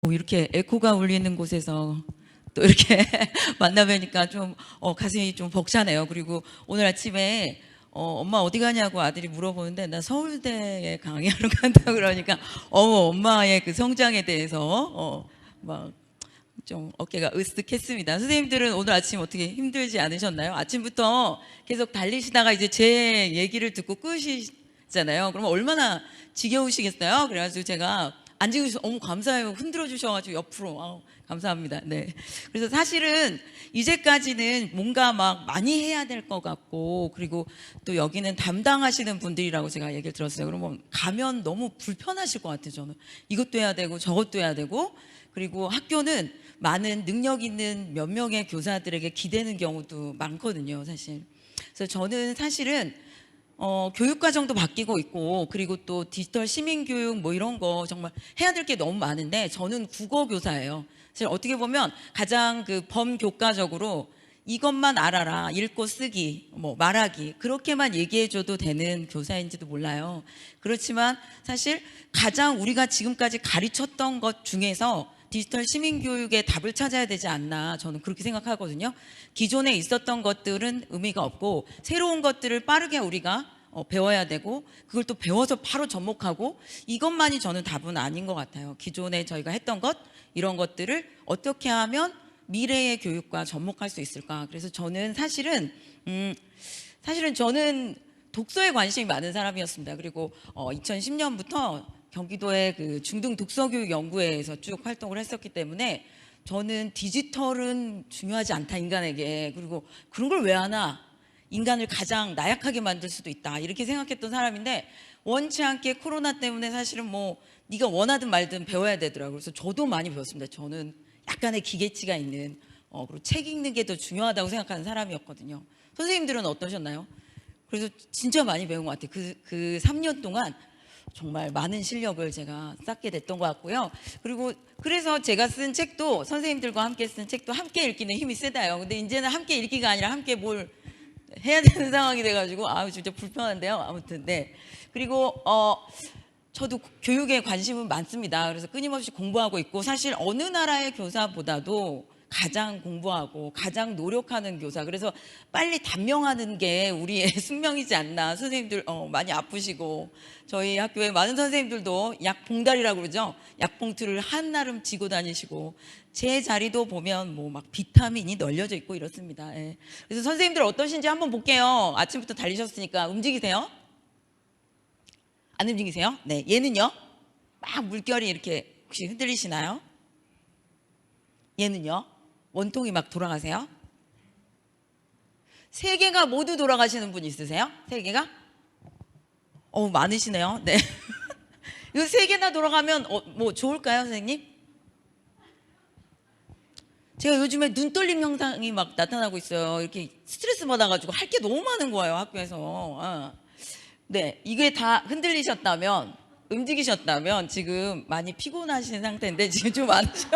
이렇게 에코가 울리는 곳에서 또 이렇게 만나뵈니까 좀 가슴이 좀 벅차네요. 그리고 오늘 아침에 엄마 어디 가냐고 아들이 물어보는데 나 서울대에 강의하러 간다 그러니까 엄마의 그 성장에 대해서 막 좀 어깨가 으쓱했습니다. 선생님들은 오늘 아침 어떻게 힘들지 않으셨나요? 아침부터 계속 달리시다가 이제 제 얘기를 듣고 끄시잖아요. 그러면 얼마나 지겨우시겠어요? 그래가지고 제가 앉으셔서 감사해요. 흔들어 주셔가지고 옆으로 감사합니다. 네. 그래서 사실은 이제까지는 뭔가 막 많이 해야 될 것 같고, 그리고 또 여기는 담당하시는 분들이라고 제가 얘기를 들었어요. 그러면 가면 너무 불편하실 것 같아요. 저는 이것도 해야 되고 저것도 해야 되고, 그리고 학교는 많은 능력 있는 몇 명의 교사들에게 기대는 경우도 많거든요, 사실. 그래서 저는 사실은 교육과정도 바뀌고 있고, 그리고 또 디지털 시민교육 뭐 이런 거 정말 해야 될 게 너무 많은데, 저는 국어교사예요. 사실 어떻게 보면 가장 그 범교과적으로 이것만 알아라, 읽고 쓰기, 뭐 말하기, 그렇게만 얘기해줘도 되는 교사인지도 몰라요. 그렇지만 사실 가장 우리가 지금까지 가르쳤던 것 중에서 디지털 시민교육의 답을 찾아야 되지 않나, 저는 그렇게 생각하거든요. 기존에 있었던 것들은 의미가 없고 새로운 것들을 빠르게 우리가 배워야 되고, 그걸 또 배워서 바로 접목하고, 이것만이 저는 답은 아닌 것 같아요. 기존에 저희가 했던 것, 이런 것들을 어떻게 하면 미래의 교육과 접목할 수 있을까. 그래서 저는 사실은 저는 독서에 관심이 많은 사람이었습니다. 그리고 2010년부터 경기도의 그 중등 독서교육 연구회에서 쭉 활동을 했었기 때문에, 저는 디지털은 중요하지 않다, 인간에게. 그리고 그런 걸 왜 하나? 인간을 가장 나약하게 만들 수도 있다, 이렇게 생각했던 사람인데, 원치 않게 코로나 때문에 사실은 뭐 네가 원하든 말든 배워야 되더라고요. 그래서 저도 많이 배웠습니다. 저는 약간의 기계치가 있는 그리고 책 읽는 게 더 중요하다고 생각하는 사람이었거든요. 선생님들은 어떠셨나요? 그래서 진짜 많이 배운 것 같아요. 그 3년 동안 정말 많은 실력을 제가 쌓게 됐던 것 같고요. 그리고 그래서 제가 쓴 책도, 선생님들과 함께 쓴 책도 함께 읽기는 힘이 세다요. 근데 이제는 함께 읽기가 아니라 함께 뭘 해야 되는 상황이 돼가지고 진짜 불편한데요. 아무튼 네. 그리고 저도 교육에 관심은 많습니다. 그래서 끊임없이 공부하고 있고, 사실 어느 나라의 교사보다도 가장 공부하고 가장 노력하는 교사, 그래서 빨리 단명하는 게 우리의 숙명이지 않나. 선생님들 많이 아프시고, 저희 학교에 많은 선생님들도 약봉다리라고 그러죠. 약봉투를 한나름 쥐고 다니시고, 제 자리도 보면 뭐 막 비타민이 널려져 있고 이렇습니다. 예. 그래서 선생님들 어떠신지 한번 볼게요. 아침부터 달리셨으니까 움직이세요? 안 움직이세요? 네. 얘는요? 막 물결이 이렇게 혹시 흔들리시나요? 얘는요? 원통이 막 돌아가세요? 세 개가 모두 돌아가시는 분 있으세요? 세 개가? 많으시네요. 네. 이거 세 개나 돌아가면 뭐 좋을까요, 선생님? 제가 요즘에 눈 떨림 현상이 막 나타나고 있어요. 이렇게 스트레스 받아가지고 할 게 너무 많은 거예요, 학교에서. 네, 이게 다 흔들리셨다면, 움직이셨다면 지금 많이 피곤하신 상태인데 지금 좀 많으셔.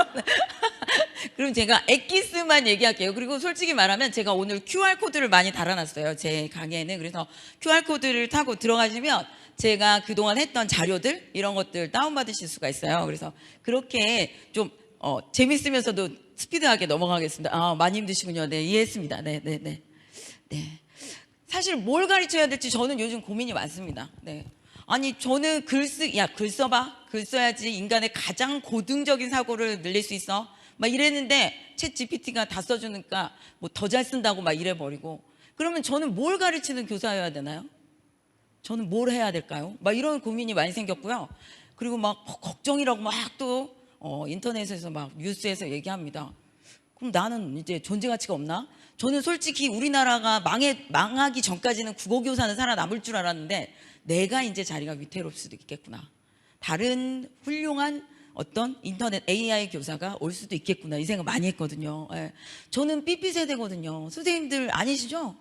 그럼 제가 엑기스만 얘기할게요. 그리고 솔직히 말하면 제가 오늘 QR코드를 많이 달아놨어요, 제 강의에는. 그래서 QR코드를 타고 들어가시면 제가 그동안 했던 자료들, 이런 것들 다운받으실 수가 있어요. 그래서 그렇게 좀 재밌으면서도 스피드하게 넘어가겠습니다. 많이 힘드시군요. 네, 이해했습니다. 네. 사실 뭘 가르쳐야 될지 저는 요즘 고민이 많습니다. 네. 아니, 저는 글 써봐. 글 써야지 인간의 가장 고등적인 사고를 늘릴 수 있어. 막 이랬는데 챗 GPT가 다 써주니까 뭐 더 잘 쓴다고 막 이래버리고. 그러면 저는 뭘 가르치는 교사여야 되나요? 저는 뭘 해야 될까요? 막 이런 고민이 많이 생겼고요. 그리고 막 걱정이라고 막 또 인터넷에서 막 뉴스에서 얘기합니다. 그럼 나는 이제 존재 가치가 없나? 저는 솔직히 우리나라가 망하기 전까지는 국어교사는 살아남을 줄 알았는데, 내가 이제 자리가 위태로울 수도 있겠구나. 다른 훌륭한 어떤 인터넷 AI 교사가 올 수도 있겠구나, 이 생각 많이 했거든요. 예. 저는 삐삐세대거든요. 선생님들 아니시죠?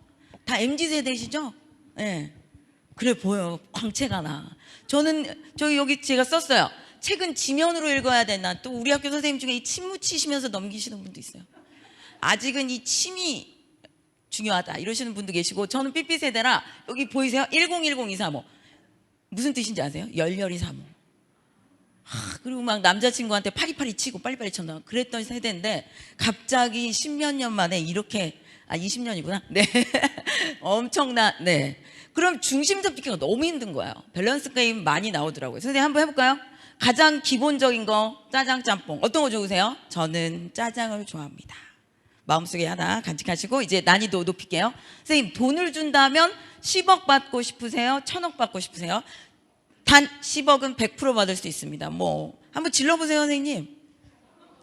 다 MZ세대시죠? 예. 그래 보여. 광채가 나. 여기 제가 썼어요. 책은 지면으로 읽어야 되나. 또 우리 학교 선생님 중에 이 침 묻히시면서 넘기시는 분도 있어요. 아직은 이 침이 중요하다 이러시는 분도 계시고, 저는 삐삐세대라. 여기 보이세요? 1010-235 무슨 뜻인지 아세요? 열렬히 사모. 그리고 막 남자친구한테 파리파리 치고 빨리빨리 쳤나 그랬던 세대인데 갑자기 십몇 년 만에 이렇게 20년이구나. 네. 엄청난 네. 그럼 중심 잡기가 너무 힘든 거예요. 밸런스 게임 많이 나오더라고요. 선생님 한번 해볼까요? 가장 기본적인 거 짜장 짬뽕 어떤 거 좋으세요? 저는 짜장을 좋아합니다. 마음속에 하나 간직하시고 이제 난이도 높일게요. 선생님 돈을 준다면 10억 받고 싶으세요? 1000억 받고 싶으세요? 단 10억은 100% 받을 수 있습니다. 뭐 한번 질러보세요 선생님.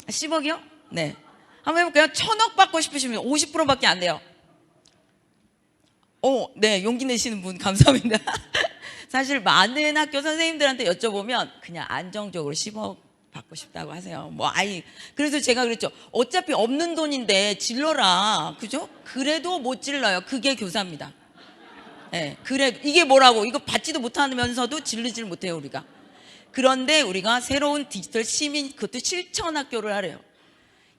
10억이요? 네. 한번 해볼까요? 1000억 받고 싶으시면 50%밖에 안 돼요. 네, 용기 내시는 분 감사합니다. 사실 많은 학교 선생님들한테 여쭤보면 그냥 안정적으로 10억 받고 싶다고 하세요. 그래서 제가 그랬죠. 어차피 없는 돈인데 질러라. 그죠? 그래도 못 질러요. 그게 교사입니다. 네, 그래 이게 뭐라고? 이거 받지도 못하면서도 질르질 못해요 우리가. 그런데 우리가 새로운 디지털 시민 그것도 실천 학교를 하래요.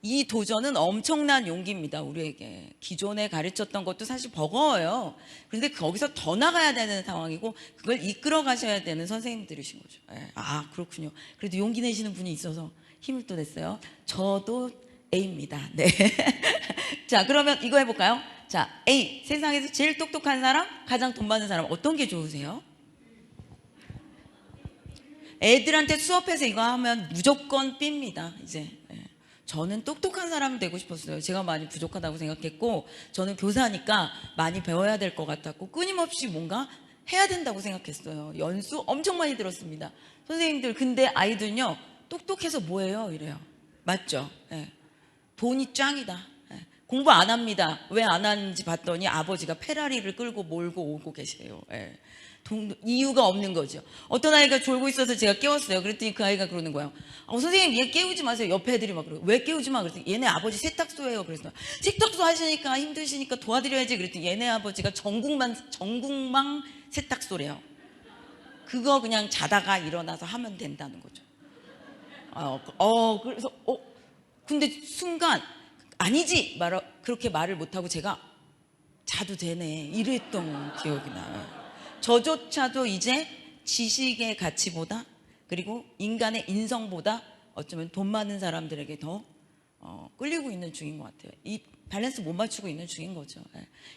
이 도전은 엄청난 용기입니다 우리에게. 기존에 가르쳤던 것도 사실 버거워요. 그런데 거기서 더 나가야 되는 상황이고 그걸 이끌어 가셔야 되는 선생님들이신 거죠. 네, 그렇군요. 그래도 용기 내시는 분이 있어서 힘을 또 냈어요. 저도 A입니다. 네. 자 그러면 이거 해볼까요? 자 A 세상에서 제일 똑똑한 사람 가장 돈 많은 사람 어떤 게 좋으세요? 애들한테 수업해서 이거 하면 무조건 B입니다 이제. 저는 똑똑한 사람이 되고 싶었어요. 제가 많이 부족하다고 생각했고 저는 교사니까 많이 배워야 될 것 같았고 끊임없이 뭔가 해야 된다고 생각했어요. 연수 엄청 많이 들었습니다. 선생님들 근데 아이들은요 똑똑해서 뭐예요? 이래요. 맞죠? 네. 돈이 짱이다. 네. 공부 안 합니다. 왜 안 하는지 봤더니 아버지가 페라리를 끌고 몰고 오고 계세요. 네. 이유가 없는 거죠. 어떤 아이가 졸고 있어서 제가 깨웠어요. 그랬더니 그 아이가 그러는 거예요. 선생님 얘 깨우지 마세요. 옆에 애들이 막 그러고 왜 깨우지 마? 그랬더니 얘네 아버지 세탁소예요. 그래서 세탁소 하시니까 힘드시니까 도와드려야지. 그랬더니 얘네 아버지가 전국망 세탁소래요. 그거 그냥 자다가 일어나서 하면 된다는 거죠. 그래서 근데 순간 아니지 그렇게 말을 못하고 제가 자도 되네 이랬던 기억이 나요. 저조차도 이제 지식의 가치보다 그리고 인간의 인성보다 어쩌면 돈 많은 사람들에게 더 끌리고 있는 중인 것 같아요. 이 밸런스 못 맞추고 있는 중인 거죠.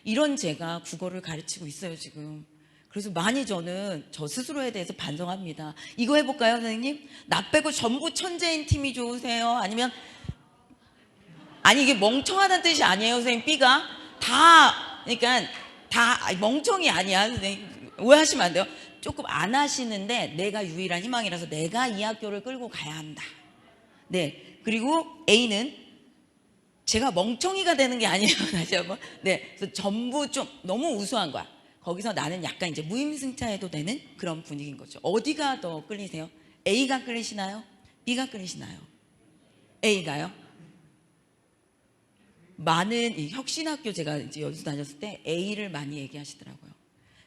이런 제가 국어를 가르치고 있어요 지금. 그래서 많이 저는 저 스스로에 대해서 반성합니다. 이거 해볼까요 선생님? 나 빼고 전부 천재인 팀이 좋으세요? 아니면 이게 멍청하다는 뜻이 아니에요 선생님. B가 그러니까 다 멍청이 아니야 선생님. 오해하시면 안 돼요. 조금 안 하시는데 내가 유일한 희망이라서 내가 이 학교를 끌고 가야 한다. 네. 그리고 A는 제가 멍청이가 되는 게 아니에요. 다시 한번. 네. 그래서 전부 좀 너무 우수한 거야. 거기서 나는 약간 이제 무임승차해도 되는 그런 분위기인 거죠. 어디가 더 끌리세요? A가 끌리시나요? B가 끌리시나요? A가요? 많은 이 혁신학교 제가 이제 연수 다녔을 때 A를 많이 얘기하시더라고요.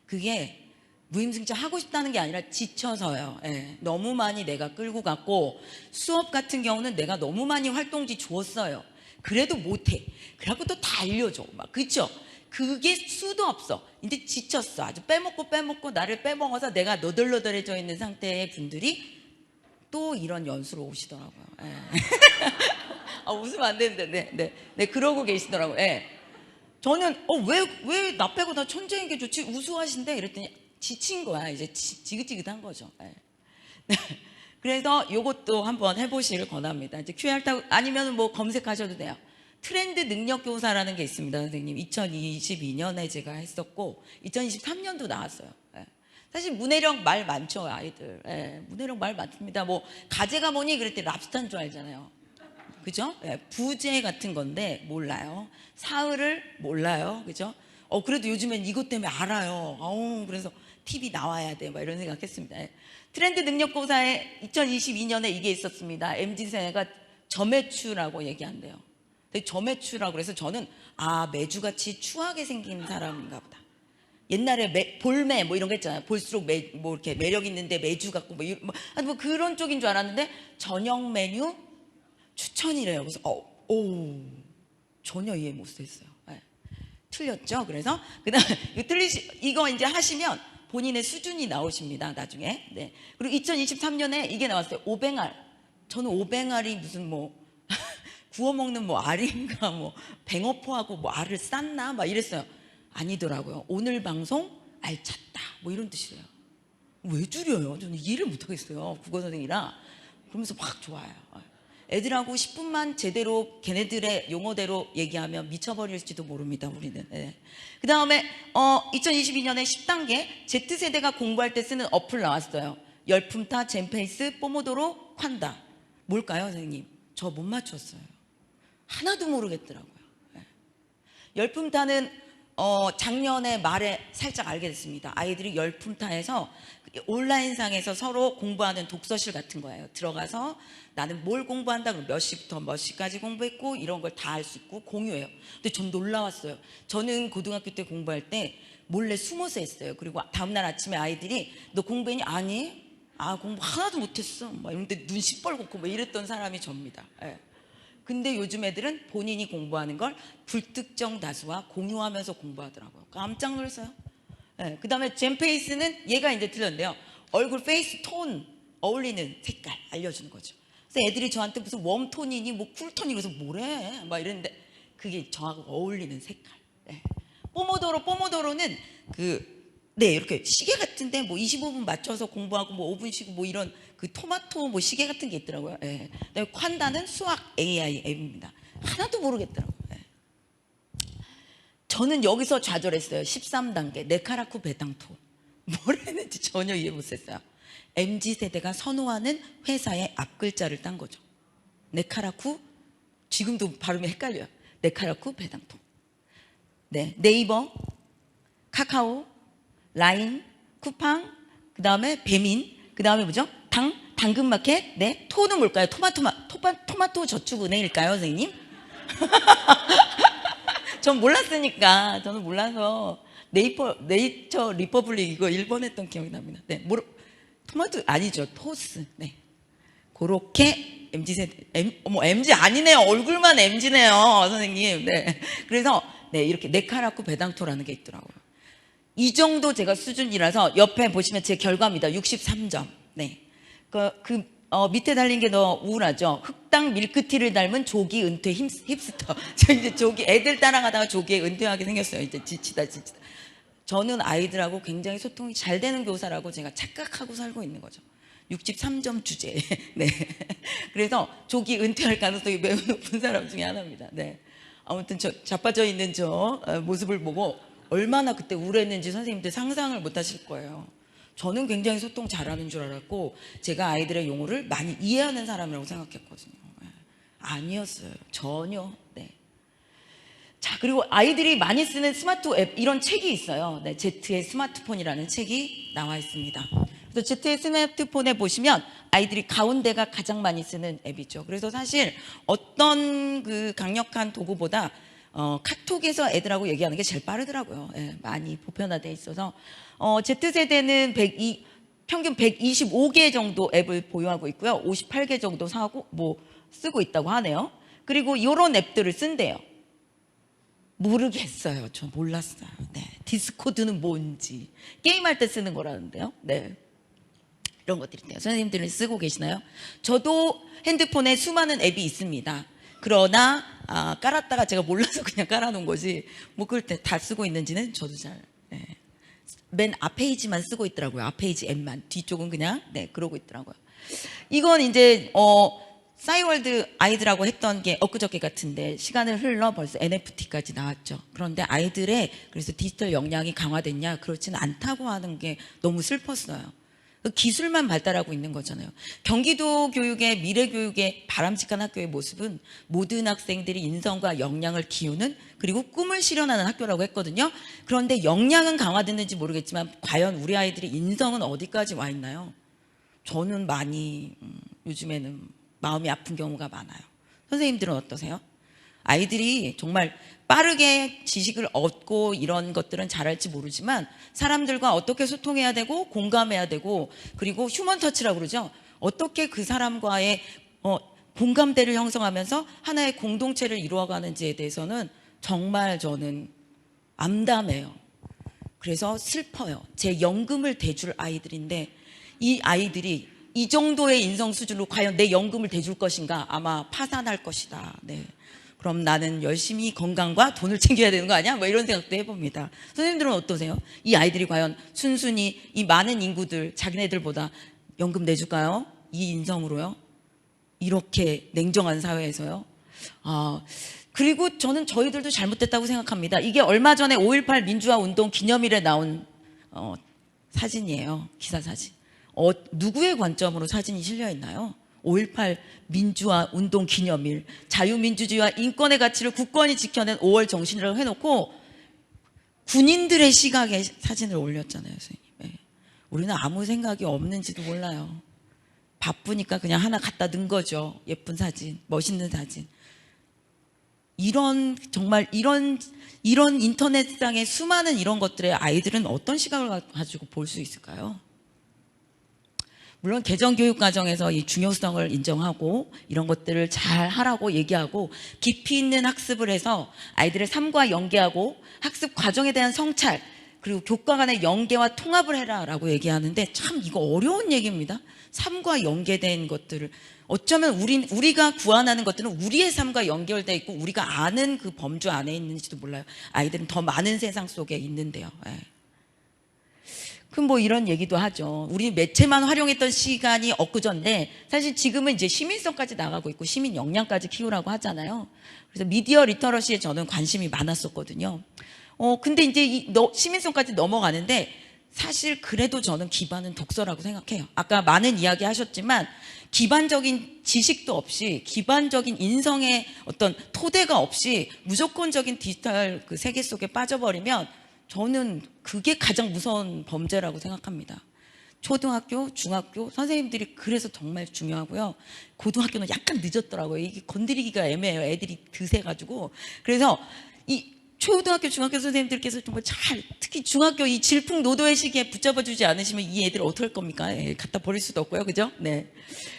그게 무임승차 하고 싶다는 게 아니라 지쳐서요. 예, 너무 많이 내가 끌고 갔고 수업 같은 경우는 내가 너무 많이 활동지 줬어요. 그래도 못해. 그래갖고 또 다 알려줘. 막 그쵸? 그게 수도 없어. 이제 지쳤어. 아주 빼먹고 나를 빼먹어서 내가 너덜너덜해져 있는 상태의 분들이 또 이런 연수로 오시더라고요. 예. 웃으면 안 되는데 네 그러고 계시더라고요. 예. 저는 왜 나 빼고 다 천재인 게 좋지 우수하신데 이랬더니 지친 거야. 이제 지긋지긋한 거죠. 네. 그래서 이것도 한번 해보시길 권합니다. 이제 QR 타고 아니면 뭐 검색하셔도 돼요. 트렌드 능력 교사라는 게 있습니다 선생님. 2022년에 제가 했었고 2023년도 나왔어요. 네. 사실 문해력 말 많죠 아이들. 네. 문해력 말 많습니다. 뭐 가재가 뭐니 그랬더니 랍스타인 줄 알잖아요. 그죠? 네, 부재 같은 건데 몰라요. 사흘을 몰라요. 그죠? 그래도 요즘엔 이것 때문에 알아요. 그래서 TV 나와야 돼. 막 이런 생각했습니다. 네. 트렌드 능력고사에 2022년에 이게 있었습니다. MZ세대가 저매추라고 얘기한대요. 근데 저매추라고 그래서 저는 매주같이 추하게 생긴 사람인가 보다. 옛날에 볼매 뭐 이런 거 있잖아요. 볼수록 뭐 이렇게 매력 있는데 매주 같고 뭐 그런 쪽인 줄 알았는데 저녁 메뉴 추천이래요. 그래서 전혀 이해 못했어요. 네. 틀렸죠. 그래서 그다음 이거 이거 이제 하시면 본인의 수준이 나오십니다. 나중에. 네. 그리고 2023년에 이게 나왔어요. 오뱅알. 저는 오뱅알이 무슨 뭐 구워 먹는 뭐 알인가 뭐 뱅어포하고 뭐 알을 쌌나 막 이랬어요. 아니더라고요. 오늘 방송 알찼다 뭐 이런 뜻이래요. 왜 줄여요? 저는 이해를 못하겠어요. 국어 선생이라. 그러면서 막 좋아요. 애들하고 10분만 제대로 걔네들의 용어대로 얘기하면 미쳐버릴지도 모릅니다. 우리는. 네. 그 다음에 2022년에 10단계 Z세대가 공부할 때 쓰는 어플 나왔어요. 열품타, 젠페이스, 뽀모도로, 콴다. 뭘까요, 선생님? 저 못 맞췄어요. 하나도 모르겠더라고요. 네. 열품타는 작년에 말에 살짝 알게 됐습니다. 아이들이 열품타에서 온라인상에서 서로 공부하는 독서실 같은 거예요. 들어가서 나는 뭘 공부한다 그러면 몇 시부터 몇 시까지 공부했고 이런 걸 다 알 수 있고 공유해요. 근데 전 놀라웠어요. 저는 고등학교 때 공부할 때 몰래 숨어서 했어요. 그리고 다음날 아침에 아이들이 너 공부했니? 아니. 공부 하나도 못했어. 막 이런데 눈 시뻘겋고 막 이랬던 사람이 접니다. 예. 근데 요즘 애들은 본인이 공부하는 걸 불특정 다수와 공유하면서 공부하더라고요. 깜짝 놀랐어요. 네, 그 다음에 젠페이스는 얘가 이제 틀렸는데요. 얼굴 페이스 톤 어울리는 색깔 알려주는 거죠. 그래서 애들이 저한테 무슨 웜톤이니 뭐 쿨톤이 그래서 뭐래 막 이랬는데 그게 저하고 어울리는 색깔. 네. 뽀모도로는 네, 이렇게 시계 같은데 뭐 25분 맞춰서 공부하고 뭐 5분 쉬고 뭐 이런 그 토마토 뭐 시계 같은 게 있더라고요. 예. 그다음에 콴다는 수학 AI 앱입니다. 하나도 모르겠더라고요. 예. 저는 여기서 좌절했어요. 13단계 네카라쿠 베당토. 뭘 했는지 전혀 이해 못했어요. MZ세대가 선호하는 회사의 앞글자를 딴 거죠. 네카라쿠, 지금도 발음이 헷갈려요. 네카라쿠 베당토. 네, 네이버, 카카오, 라인, 쿠팡, 그 다음에 배민, 그 다음에 뭐죠? 당근마켓, 네, 토는 뭘까요? 토마토 저축은행일까요, 선생님? 전 몰랐으니까, 저는 몰라서 네이처 리퍼블릭 이거 1번 했던 기억이 납니다. 네, 토마토 아니죠, 토스. 네, 그렇게 MZ세대, MZ 아니네요. 얼굴만 MZ네요, 선생님. 네, 그래서 네 이렇게 네카라쿠 베당토라는 게 있더라고요. 이 정도 제가 수준이라서 옆에 보시면 제 결과입니다. 63점. 네. 밑에 달린 게 더 우울하죠. 흑당 밀크티를 닮은 조기 은퇴 힙스터. 저 이제 조기 애들 따라가다가 조기에 은퇴하게 생겼어요. 이제 지치다. 저는 아이들하고 굉장히 소통이 잘 되는 교사라고 제가 착각하고 살고 있는 거죠. 63점 주제. 네. 그래서 조기 은퇴할 가능성이 매우 높은 사람 중에 하나입니다. 네. 아무튼 자빠져 있는 저 모습을 보고 얼마나 그때 우울했는지 선생님들 상상을 못 하실 거예요. 저는 굉장히 소통 잘하는 줄 알았고 제가 아이들의 용어를 많이 이해하는 사람이라고 생각했거든요. 아니었어요. 전혀. 네. 자, 그리고 아이들이 많이 쓰는 스마트 앱 이런 책이 있어요. 네, Z의 스마트폰이라는 책이 나와 있습니다. 그래서 Z의 스마트폰에 보시면 아이들이 가운데가 가장 많이 쓰는 앱이죠. 그래서 사실 어떤 그 강력한 도구보다 카톡에서 애들하고 얘기하는 게 제일 빠르더라고요. 예, 많이 보편화되어 있어서 Z세대는 평균 125개 정도 앱을 보유하고 있고요. 58개 정도 쓰고 있다고 하네요. 그리고 이런 앱들을 쓴대요. 모르겠어요. 저 몰랐어요. 네, 디스코드는 뭔지 게임할 때 쓰는 거라는데요. 네, 이런 것들이 있대요. 선생님들은 쓰고 계시나요? 저도 핸드폰에 수많은 앱이 있습니다. 그러나 깔았다가 제가 몰라서 그냥 깔아놓은 거지 뭐 그럴 때 다 쓰고 있는지는 저도 잘 맨 앞페이지만 쓰고 있더라고요. 앞페이지 앱만, 뒤쪽은 그냥 네 그러고 있더라고요. 이건 이제 싸이월드 아이들하고 했던 게 엊그저께 같은데 시간을 흘러 벌써 NFT까지 나왔죠. 그런데 아이들의 그래서 디지털 역량이 강화됐냐? 그렇지는 않다고 하는 게 너무 슬펐어요. 기술만 발달하고 있는 거잖아요. 경기도 교육의 미래 교육의 바람직한 학교의 모습은 모든 학생들이 인성과 역량을 키우는 그리고 꿈을 실현하는 학교라고 했거든요. 그런데 역량은 강화됐는지 모르겠지만 과연 우리 아이들의 인성은 어디까지 와 있나요? 저는 많이 요즘에는 마음이 아픈 경우가 많아요. 선생님들은 어떠세요? 아이들이 정말 빠르게 지식을 얻고 이런 것들은 잘할지 모르지만 사람들과 어떻게 소통해야 되고 공감해야 되고 그리고 휴먼 터치라고 그러죠. 어떻게 그 사람과의 공감대를 형성하면서 하나의 공동체를 이루어가는지에 대해서는 정말 저는 암담해요. 그래서 슬퍼요. 제 연금을 대줄 아이들인데 이 아이들이 이 정도의 인성 수준으로 과연 내 연금을 대줄 것인가? 아마 파산할 것이다. 네. 그럼 나는 열심히 건강과 돈을 챙겨야 되는 거 아니야? 뭐 이런 생각도 해봅니다. 선생님들은 어떠세요? 이 아이들이 과연 순순히 이 많은 인구들, 자기네들보다 연금 내줄까요? 이 인성으로요? 이렇게 냉정한 사회에서요? 그리고 저는 저희들도 잘못됐다고 생각합니다. 이게 얼마 전에 5.18 민주화 운동 기념일에 나온 사진이에요. 기사 사진. 누구의 관점으로 사진이 실려 있나요? 5.18 민주화 운동 기념일, 자유민주주의와 인권의 가치를 굳건히 지켜낸 5월 정신이라고 해놓고 군인들의 시각의 사진을 올렸잖아요, 선생님. 네. 우리는 아무 생각이 없는지도 몰라요. 바쁘니까 그냥 하나 갖다 넣은 거죠. 예쁜 사진, 멋있는 사진. 정말 이런 인터넷상의 수많은 이런 것들에 아이들은 어떤 시각을 가지고 볼 수 있을까요? 물론 개정교육 과정에서 이 중요성을 인정하고 이런 것들을 잘 하라고 얘기하고 깊이 있는 학습을 해서 아이들의 삶과 연계하고 학습 과정에 대한 성찰 그리고 교과 간의 연계와 통합을 해라라고 얘기하는데 참 이거 어려운 얘기입니다. 삶과 연계된 것들을 어쩌면 우리가 구안하는 것들은 우리의 삶과 연결되어 있고 우리가 아는 그 범주 안에 있는지도 몰라요. 아이들은 더 많은 세상 속에 있는데요. 예. 그럼 뭐 이런 얘기도 하죠. 우리 매체만 활용했던 시간이 엊그저인데 사실 지금은 이제 시민성까지 나가고 있고 시민 역량까지 키우라고 하잖아요. 그래서 미디어 리터러시에 저는 관심이 많았었거든요. 근데 이제 시민성까지 넘어가는데 사실 그래도 저는 기반은 독서라고 생각해요. 아까 많은 이야기 하셨지만 기반적인 지식도 없이 기반적인 인성의 어떤 토대가 없이 무조건적인 디지털 그 세계 속에 빠져버리면 저는 그게 가장 무서운 범죄라고 생각합니다. 초등학교, 중학교 선생님들이 그래서 정말 중요하고요. 고등학교는 약간 늦었더라고요. 이게 건드리기가 애매해요. 애들이 드세가지고. 그래서 이 초등학교, 중학교 선생님들께서 정말 특히 중학교 이 질풍노도의 시기에 붙잡아주지 않으시면 이 애들 어떡할 겁니까? 갖다 버릴 수도 없고요. 그죠? 네.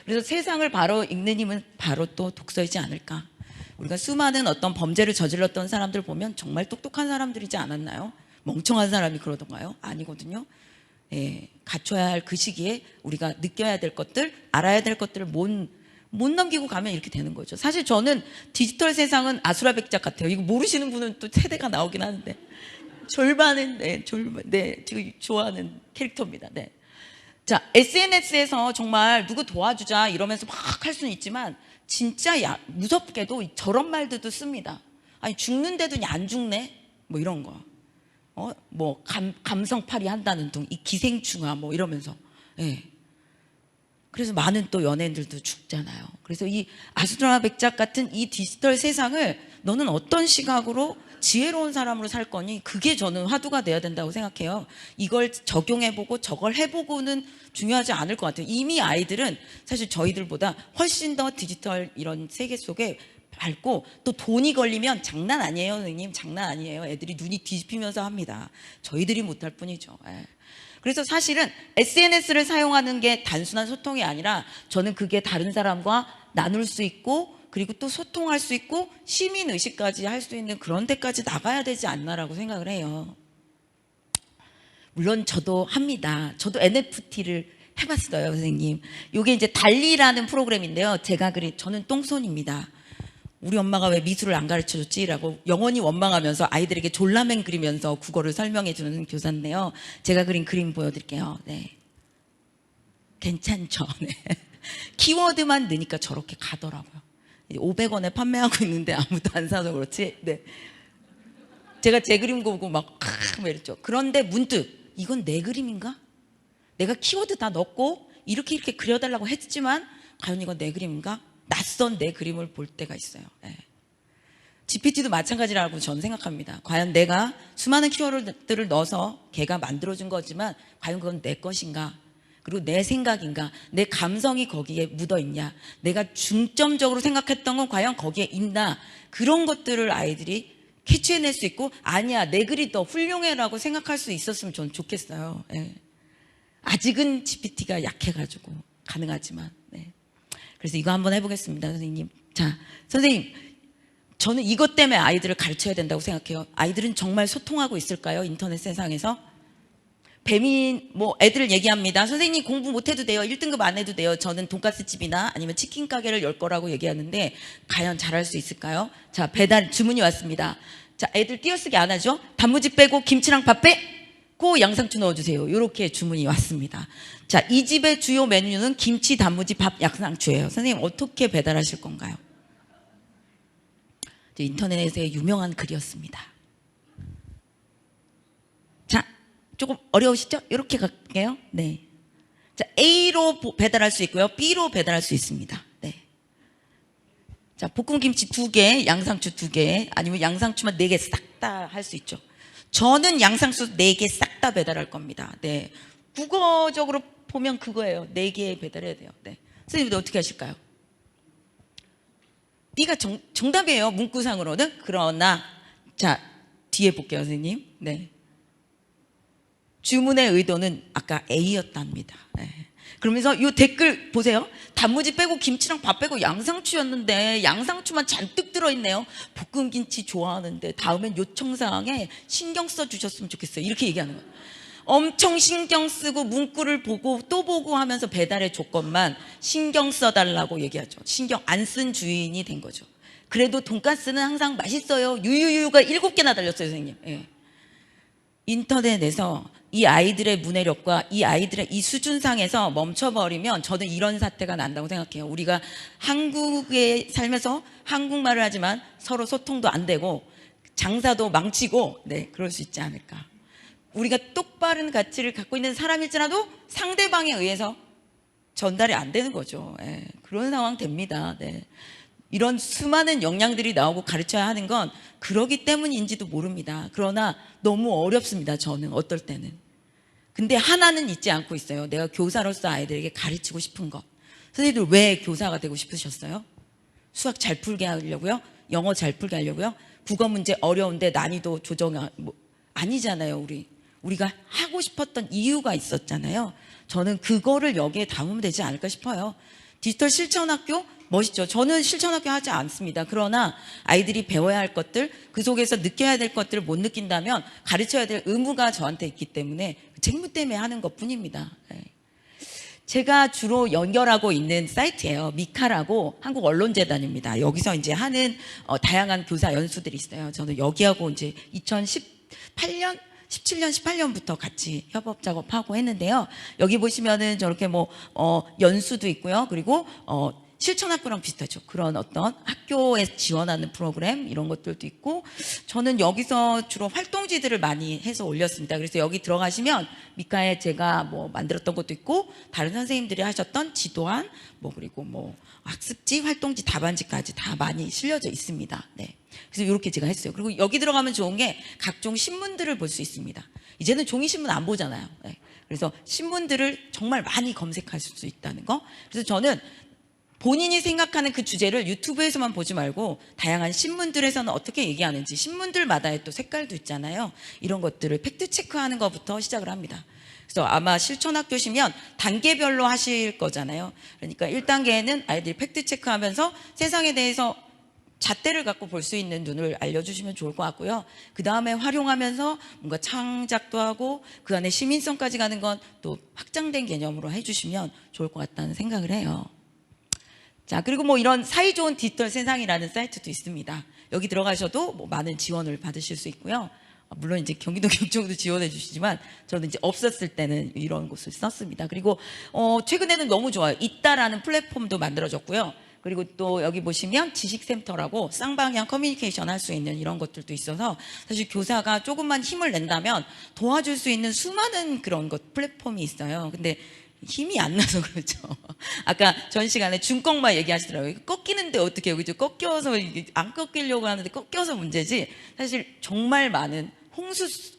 그래서 세상을 바로 읽는 힘은 바로 또 독서이지 않을까. 우리가 수많은 어떤 범죄를 저질렀던 사람들 보면 정말 똑똑한 사람들이지 않았나요? 멍청한 사람이 그러던가요? 아니거든요. 예, 갖춰야 할 그 시기에 우리가 느껴야 될 것들, 알아야 될 것들을 못 넘기고 가면 이렇게 되는 거죠. 사실 저는 디지털 세상은 아수라백작 같아요. 이거 모르시는 분은 또 세대가 나오긴 하는데 절반은 지금 좋아하는 캐릭터입니다. 네. 자, SNS에서 정말 누구 도와주자 이러면서 막 할 수는 있지만 진짜 무섭게도 저런 말들도 씁니다. 아니 죽는데도 안 죽네? 뭐 이런 거. 뭐 감성팔이 한다는 둥, 이 기생충아 뭐 이러면서. 예. 그래서 많은 또 연예인들도 죽잖아요. 그래서 이 아수라 백작 같은 이 디지털 세상을 너는 어떤 시각으로 지혜로운 사람으로 살 거니? 그게 저는 화두가 돼야 된다고 생각해요. 이걸 적용해보고 저걸 해보고는 중요하지 않을 것 같아요. 이미 아이들은 사실 저희들보다 훨씬 더 디지털 이런 세계 속에 밝고 또 돈이 걸리면 장난 아니에요, 선생님. 장난 아니에요. 애들이 눈이 뒤집히면서 합니다. 저희들이 못할 뿐이죠. 예. 그래서 사실은 SNS를 사용하는 게 단순한 소통이 아니라 저는 그게 다른 사람과 나눌 수 있고 그리고 또 소통할 수 있고 시민의식까지 할 수 있는 그런 데까지 나가야 되지 않나라고 생각을 해요. 물론 저도 합니다. 저도 NFT를 해봤어요, 선생님. 이게 이제 달리라는 프로그램인데요. 저는 똥손입니다. 우리 엄마가 왜 미술을 안 가르쳐줬지라고 영원히 원망하면서 아이들에게 졸라맨 그리면서 국어를 설명해주는 교사인데요. 제가 그린 그림 보여드릴게요. 네, 괜찮죠? 네. 키워드만 넣으니까 저렇게 가더라고요. 500원에 판매하고 있는데 아무도 안 사서 그렇지. 네. 제가 제 그림 보고 막 이랬죠. 그런데 문득 이건 내 그림인가? 내가 키워드 다 넣고 이렇게 그려달라고 했지만 과연 이건 내 그림인가? 낯선 내 그림을 볼 때가 있어요. 네. GPT도 마찬가지라고 저는 생각합니다. 과연 내가 수많은 키워드들을 넣어서 걔가 만들어준 거지만 과연 그건 내 것인가? 그리고 내 생각인가? 내 감성이 거기에 묻어있냐? 내가 중점적으로 생각했던 건 과연 거기에 있나? 그런 것들을 아이들이 캐치해낼 수 있고 아니야 내 글이 더 훌륭해라고 생각할 수 있었으면 저는 좋겠어요. 네. 아직은 GPT가 약해가지고 가능하지만 네. 그래서 이거 한번 해보겠습니다, 선생님. 자, 선생님, 저는 이것 때문에 아이들을 가르쳐야 된다고 생각해요. 아이들은 정말 소통하고 있을까요? 인터넷 세상에서? 배민 뭐 애들 얘기합니다. 선생님 공부 못해도 돼요. 1등급 안 해도 돼요. 저는 돈가스 집이나 아니면 치킨 가게를 열 거라고 얘기하는데 과연 잘할 수 있을까요? 자, 배달 주문이 왔습니다. 자, 애들 띄어쓰기 안 하죠? 단무지 빼고 김치랑 밥 빼고 양상추 넣어주세요. 이렇게 주문이 왔습니다. 자, 이 집의 주요 메뉴는 김치, 단무지, 밥, 양상추예요. 선생님 어떻게 배달하실 건가요? 인터넷에 유명한 글이었습니다. 자, 조금 어려우시죠? 이렇게 갈게요. 네. 자, A로 배달할 수 있고요. B로 배달할 수 있습니다. 네. 자, 볶음김치 2개, 양상추 2개, 아니면 양상추만 4개 싹 다 할 수 있죠. 저는 양상추 4개 싹 다 배달할 겁니다. 네. 국어적으로 보면 그거예요. 4개 배달해야 돼요. 네. 선생님도 어떻게 하실까요? B가 정답이에요. 문구상으로는. 그러나 자, 뒤에 볼게요, 선생님. 네. 주문의 의도는 아까 A였답니다. 네. 그러면서 이 댓글 보세요. 단무지 빼고 김치랑 밥 빼고 양상추였는데 양상추만 잔뜩 들어있네요. 볶음김치 좋아하는데 다음엔 요청사항에 신경 써주셨으면 좋겠어요. 이렇게 얘기하는 거예요. 엄청 신경 쓰고 문구를 보고 또 보고 하면서 배달의 조건만 신경 써달라고 얘기하죠. 신경 안 쓴 주인이 된 거죠. 그래도 돈가스는 항상 맛있어요. 유유유가 7개나 달렸어요, 선생님. 예. 인터넷에서 이 아이들의 문해력과 이 아이들의 이 수준상에서 멈춰버리면 저는 이런 사태가 난다고 생각해요. 우리가 한국에 살면서 한국말을 하지만 서로 소통도 안 되고 장사도 망치고 네, 그럴 수 있지 않을까. 우리가 똑바른 가치를 갖고 있는 사람일지라도 상대방에 의해서 전달이 안 되는 거죠. 예, 그런 상황 됩니다. 네. 이런 수많은 역량들이 나오고 가르쳐야 하는 건 그러기 때문인지도 모릅니다. 그러나 너무 어렵습니다. 저는 어떨 때는. 근데 하나는 잊지 않고 있어요. 내가 교사로서 아이들에게 가르치고 싶은 것. 선생님들 왜 교사가 되고 싶으셨어요? 수학 잘 풀게 하려고요? 영어 잘 풀게 하려고요? 국어 문제 어려운데 난이도 조정 아니잖아요. 우리가 하고 싶었던 이유가 있었잖아요. 저는 그거를 여기에 담으면 되지 않을까 싶어요. 디지털 실천학교 멋있죠. 저는 실천학교 하지 않습니다. 그러나 아이들이 배워야 할 것들, 그 속에서 느껴야 될 것들을 못 느낀다면 가르쳐야 될 의무가 저한테 있기 때문에 책무 때문에 하는 것뿐입니다. 제가 주로 연결하고 있는 사이트예요. 미카라고 한국언론재단입니다. 여기서 이제 하는 다양한 교사 연수들이 있어요. 저는 여기하고 이제 2018년 17년, 18년부터 같이 협업 작업하고 했는데요. 여기 보시면은 저렇게 연수도 있고요. 그리고 실천학교랑 비슷하죠. 그런 어떤 학교에 지원하는 프로그램 이런 것들도 있고, 저는 여기서 주로 활동지들을 많이 해서 올렸습니다. 그래서 여기 들어가시면 미카에 제가 만들었던 것도 있고, 다른 선생님들이 하셨던 지도안, 그리고 학습지, 활동지, 답안지까지 다 많이 실려져 있습니다. 네. 그래서 이렇게 제가 했어요. 그리고 여기 들어가면 좋은 게 각종 신문들을 볼 수 있습니다. 이제는 종이신문 안 보잖아요. 네. 그래서 신문들을 정말 많이 검색하실 수 있다는 거. 그래서 저는 본인이 생각하는 그 주제를 유튜브에서만 보지 말고 다양한 신문들에서는 어떻게 얘기하는지, 신문들마다의 또 색깔도 있잖아요. 이런 것들을 팩트 체크하는 것부터 시작을 합니다. 그래서 아마 실천학교시면 단계별로 하실 거잖아요. 그러니까 1단계에는 아이들이 팩트 체크하면서 세상에 대해서 잣대를 갖고 볼 수 있는 눈을 알려주시면 좋을 것 같고요. 그 다음에 활용하면서 뭔가 창작도 하고 그 안에 시민성까지 가는 건 또 확장된 개념으로 해주시면 좋을 것 같다는 생각을 해요. 자, 그리고 이런 사이좋은 디지털 세상이라는 사이트도 있습니다. 여기 들어가셔도 많은 지원을 받으실 수 있고요. 물론 이제 경기도 경청도 지원해 주시지만 저는 이제 없었을 때는 이런 곳을 썼습니다. 그리고 최근에는 너무 좋아요. 있다라는 플랫폼도 만들어졌고요. 그리고 또 여기 보시면 지식센터라고 쌍방향 커뮤니케이션 할 수 있는 이런 것들도 있어서 사실 교사가 조금만 힘을 낸다면 도와줄 수 있는 수많은 그런 플랫폼이 있어요. 근데 힘이 안 나서 그렇죠. 아까 전 시간에 중꺾마 얘기하시더라고요. 꺾이는데 어떻게 해요? 그죠? 꺾여서 안 꺾이려고 하는데 꺾여서 문제지 사실 정말 많은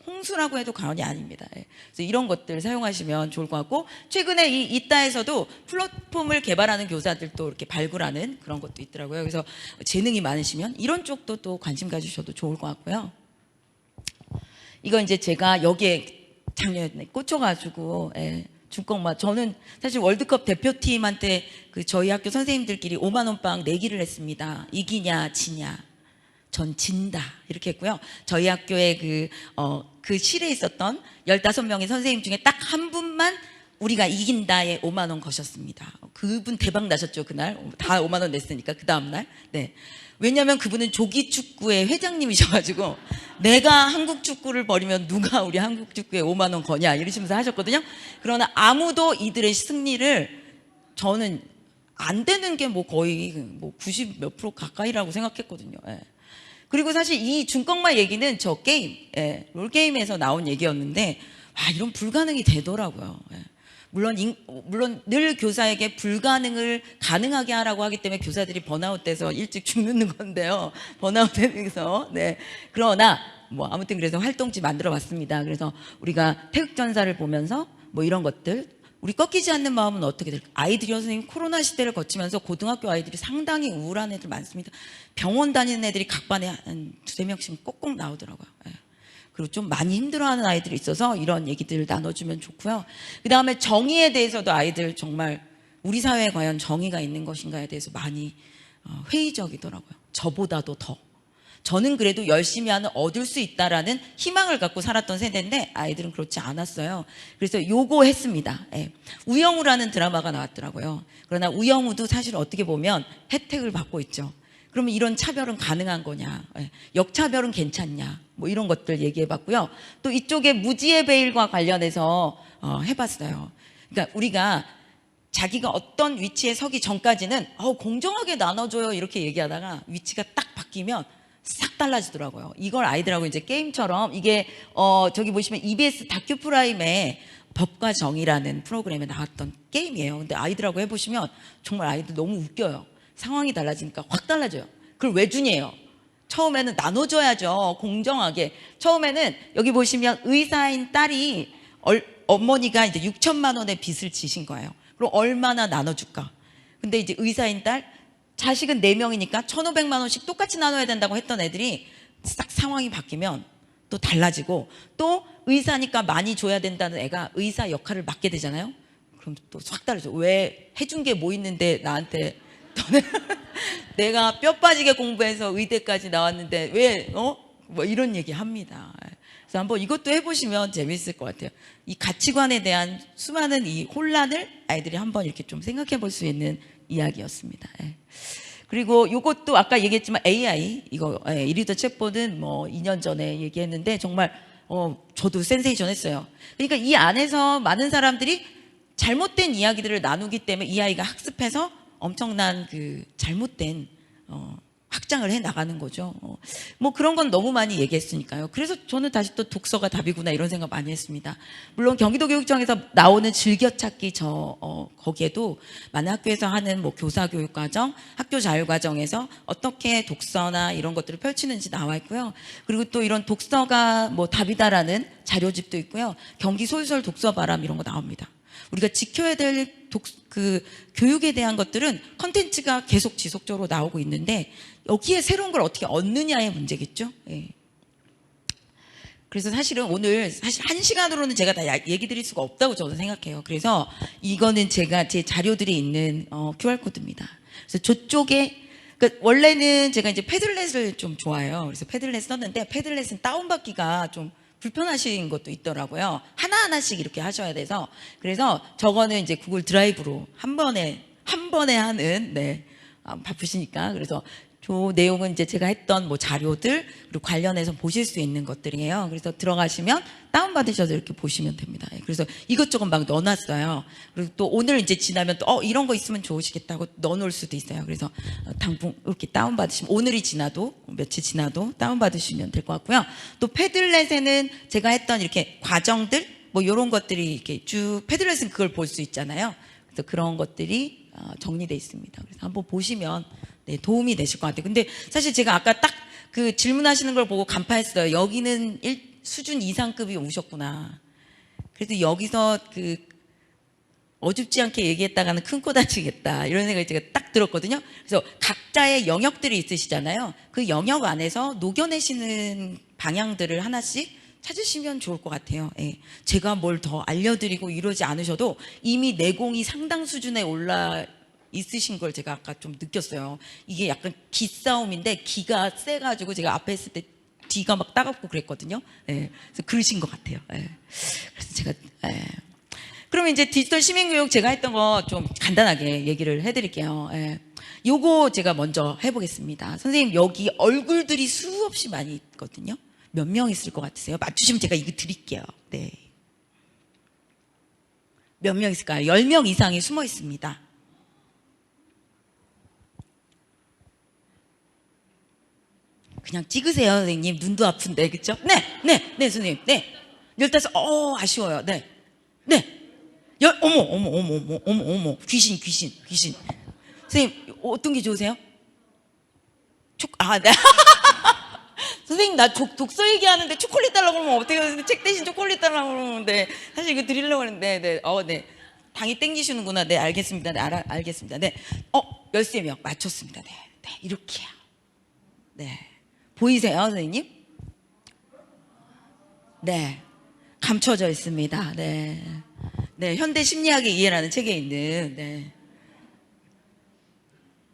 홍수라고 해도 과언이 아닙니다. 그래서 이런 것들 사용하시면 좋을 것 같고, 최근에 이 이따에서도 플랫폼을 개발하는 교사들도 이렇게 발굴하는 그런 것도 있더라고요. 그래서 재능이 많으시면 이런 쪽도 또 관심 가지셔도 좋을 것 같고요. 이거 이제 제가 여기에 작년에 꽂혀가지고 중꺾마, 저는 사실 월드컵 대표팀한테 저희 학교 선생님들끼리 5만 원빵 내기를 했습니다. 이기냐 지냐. 전 진다 이렇게 했고요. 저희 학교의 그 그 실에 있었던 15명의 선생님 중에 딱 한 분만 우리가 이긴다에 5만 원 거셨습니다. 그분 대박 나셨죠, 그날. 다 5만 원 냈으니까, 그 다음날. 네. 왜냐면 그분은 조기축구의 회장님이셔가지고 내가 한국 축구를 버리면 누가 우리 한국 축구에 5만 원 거냐 이러시면서 하셨거든요. 그러나 아무도 이들의 승리를 저는 안 되는 게 뭐 거의 뭐 90 몇 프로 가까이라고 생각했거든요. 예. 그리고 사실 이 중꺾마 얘기는 저 게임, 예, 롤게임에서 나온 얘기였는데 와, 이런 불가능이 되더라고요. 예. 물론 늘 교사에게 불가능을 가능하게 하라고 하기 때문에 교사들이 번아웃돼서 일찍 죽는 건데요. 번아웃돼서. 네. 그러나 뭐 아무튼 그래서 활동지 만들어 봤습니다. 그래서 우리가 태극전사를 보면서 뭐 이런 것들, 우리 꺾이지 않는 마음은 어떻게 될까? 아이들이 선생님 코로나 시대를 거치면서 고등학교 아이들이 상당히 우울한 애들 많습니다. 병원 다니는 애들이 각 반에 한 2~3명씩 꼭꼭 나오더라고요. 예. 그리고 좀 많이 힘들어하는 아이들이 있어서 이런 얘기들을 나눠주면 좋고요. 그 다음에 정의에 대해서도 아이들 정말 우리 사회에 과연 정의가 있는 것인가에 대해서 많이 회의적이더라고요. 저보다도 더. 저는 그래도 열심히 하는 얻을 수 있다라는 희망을 갖고 살았던 세대인데 아이들은 그렇지 않았어요. 그래서 요거 했습니다. 예. 우영우라는 드라마가 나왔더라고요. 그러나 우영우도 사실 어떻게 보면 혜택을 받고 있죠. 그러면 이런 차별은 가능한 거냐, 예. 역차별은 괜찮냐, 뭐 이런 것들 얘기해봤고요. 또 이쪽에 무지의 베일과 관련해서 해봤어요. 그러니까 우리가 자기가 어떤 위치에 서기 전까지는 공정하게 나눠줘요 이렇게 얘기하다가 위치가 딱 바뀌면 싹 달라지더라고요. 이걸 아이들하고 이제 게임처럼 이게 저기 보시면 EBS 다큐프라임에 법과 정의라는 프로그램에 나왔던 게임이에요. 근데 아이들하고 해보시면 정말 아이들 너무 웃겨요. 상황이 달라지니까 확 달라져요. 그걸 왜 주냐요. 처음에는 나눠줘야죠. 공정하게. 처음에는 여기 보시면 의사인 딸이 어머니가 이제 6천만 원의 빚을 지신 거예요. 그럼 얼마나 나눠줄까? 근데 이제 의사인 딸, 자식은 4명이니까 1,500만 원씩 똑같이 나눠야 된다고 했던 애들이 싹 상황이 바뀌면 또 달라지고, 또 의사니까 많이 줘야 된다는 애가 의사 역할을 맡게 되잖아요. 그럼 또 확 다르죠. 왜 해준 게 뭐 있는데 나한테 내가 뼈 빠지게 공부해서 의대까지 나왔는데 왜 뭐 이런 얘기 합니다. 그래서 한번 이것도 해보시면 재밌을 것 같아요. 이 가치관에 대한 수많은 이 혼란을 아이들이 한번 이렇게 좀 생각해 볼 수 있는 이야기였습니다. 예. 그리고 이것도 아까 얘기했지만 AI 이거 이리더 챗봇은 뭐 2년 전에 얘기했는데 정말 저도 센세이션했어요. 그러니까 이 안에서 많은 사람들이 잘못된 이야기들을 나누기 때문에 이 아이가 학습해서 엄청난 그 잘못된 확장을 해 나가는 거죠. 뭐 그런 건 너무 많이 얘기했으니까요. 그래서 저는 다시 또 독서가 답이구나 이런 생각 많이 했습니다. 물론 경기도 교육청에서 나오는 즐겨찾기 거기에도 많은 학교에서 하는 뭐 교사 교육 과정, 학교 자율 과정에서 어떻게 독서나 이런 것들을 펼치는지 나와 있고요. 그리고 또 이런 독서가 뭐 답이다라는 자료집도 있고요. 경기 솔솔 독서 바람 이런 거 나옵니다. 우리가 지켜야 될 교육에 대한 것들은 컨텐츠가 계속 지속적으로 나오고 있는데 여기에 새로운 걸 어떻게 얻느냐의 문제겠죠. 예. 그래서 사실은 오늘 사실 1시간으로는 제가 다 얘기 드릴 수가 없다고 저는 생각해요. 그래서 이거는 제가 제 자료들이 있는 QR코드입니다. 그래서 저쪽에 그러니까 원래는 제가 이제 패들렛을 좀 좋아해요. 그래서 패들렛 썼는데 패들렛은 다운받기가 좀 불편하신 것도 있더라고요. 하나하나씩 이렇게 하셔야 돼서. 그래서 저거는 이제 구글 드라이브로 한 번에 하는, 네. 바쁘시니까. 그래서 저 내용은 이제 제가 했던 뭐 자료들, 그리고 관련해서 보실 수 있는 것들이에요. 그래서 들어가시면 다운받으셔서 이렇게 보시면 됩니다. 그래서 이것저것 막 넣어놨어요. 그리고 또 오늘 이제 지나면 또 이런 거 있으면 좋으시겠다고 넣어놓을 수도 있어요. 그래서 당분 이렇게 다운받으시면 오늘이 지나도 며칠 지나도 다운받으시면 될 것 같고요. 또 패들렛에는 제가 했던 이렇게 과정들 뭐 이런 것들이 이렇게 쭉 패들렛은 그걸 볼 수 있잖아요. 그래서 그런 것들이 정리되어 있습니다. 그래서 한번 보시면 네, 도움이 되실 것 같아요. 근데 사실 제가 아까 딱 그 질문하시는 걸 보고 간파했어요. 여기는 수준 이상급이 오셨구나. 그래서 여기서 그 어줍지 않게 얘기했다가는 큰 코 다치겠다 이런 생각이 제가 딱 들었거든요. 그래서 각자의 영역들이 있으시잖아요. 그 영역 안에서 녹여내시는 방향들을 하나씩 찾으시면 좋을 것 같아요. 예. 제가 뭘 더 알려드리고 이러지 않으셔도 이미 내공이 상당 수준에 올라 있으신 걸 제가 아까 좀 느꼈어요. 이게 약간 기싸움인데 기가 세가지고 제가 앞에 있을 때 뒤가 막 따갑고 그랬거든요. 예, 그래서 그러신 것 같아요. 예. 그래서 제가 그러면 이제 디지털 시민교육 제가 했던 거 좀 간단하게 얘기를 해드릴게요. 예. 요거 제가 먼저 해보겠습니다. 선생님 여기 얼굴들이 수없이 많이 있거든요. 몇 명 있을 것 같으세요? 맞추시면 제가 이거 드릴게요. 네. 몇 명 있을까요? 10명 이상이 숨어 있습니다. 그냥 찍으세요, 선생님. 눈도 아픈데, 그쵸? 네, 선생님. 네. 15, 아쉬워요. 네. 어머. 귀신. 선생님, 어떤 게 좋으세요? 네. 선생님, 나 독서 얘기하는데 초콜릿 달라고 그러면 어떻게 해요? 책 대신 초콜릿 달라고 그러는데, 사실 이거 드리려고 했는데, 네. 당이 땡기시는구나. 네, 알겠습니다. 네, 알겠습니다. 네. 13명. 맞췄습니다. 네, 이렇게요. 네. 보이세요, 선생님? 네. 감춰져 있습니다. 네. 현대 심리학의 이해라는 책에 있는, 네.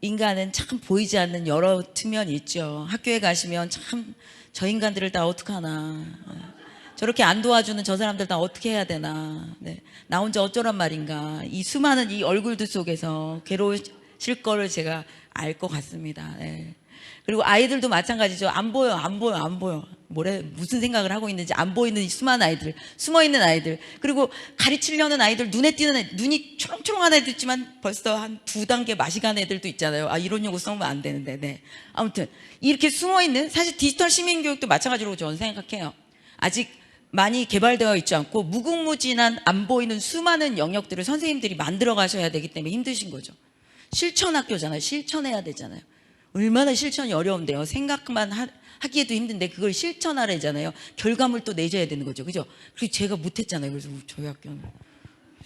인간은 참 보이지 않는 여러 측면이 있죠. 학교에 가시면 참 저 인간들을 다 어떡하나. 저렇게 안 도와주는 저 사람들 다 어떻게 해야 되나. 네. 나 혼자 어쩌란 말인가. 이 수많은 이 얼굴들 속에서 괴로우실 거를 제가 알 것 같습니다. 네. 그리고 아이들도 마찬가지죠. 안 보여. 무슨 생각을 하고 있는지 안 보이는 이 수많은 아이들, 숨어있는 아이들, 그리고 가르치려는 아이들, 눈에 띄는 애들, 눈이 초롱초롱한 애도 있지만 벌써 한 2단계 맛이 간 애들도 있잖아요. 이런 용어 써면 안 되는데. 네. 아무튼 이렇게 숨어있는, 사실 디지털 시민교육도 마찬가지로 저는 생각해요. 아직 많이 개발되어 있지 않고 무궁무진한 안 보이는 수많은 영역들을 선생님들이 만들어 가셔야 되기 때문에 힘드신 거죠. 실천학교잖아요. 실천해야 되잖아요. 얼마나 실천이 어려운데요. 생각만 하기에도 힘든데 그걸 실천하래잖아요. 결과물 또 내줘야 되는 거죠. 그죠? 그리고 제가 못했잖아요. 그래서 저희 학교는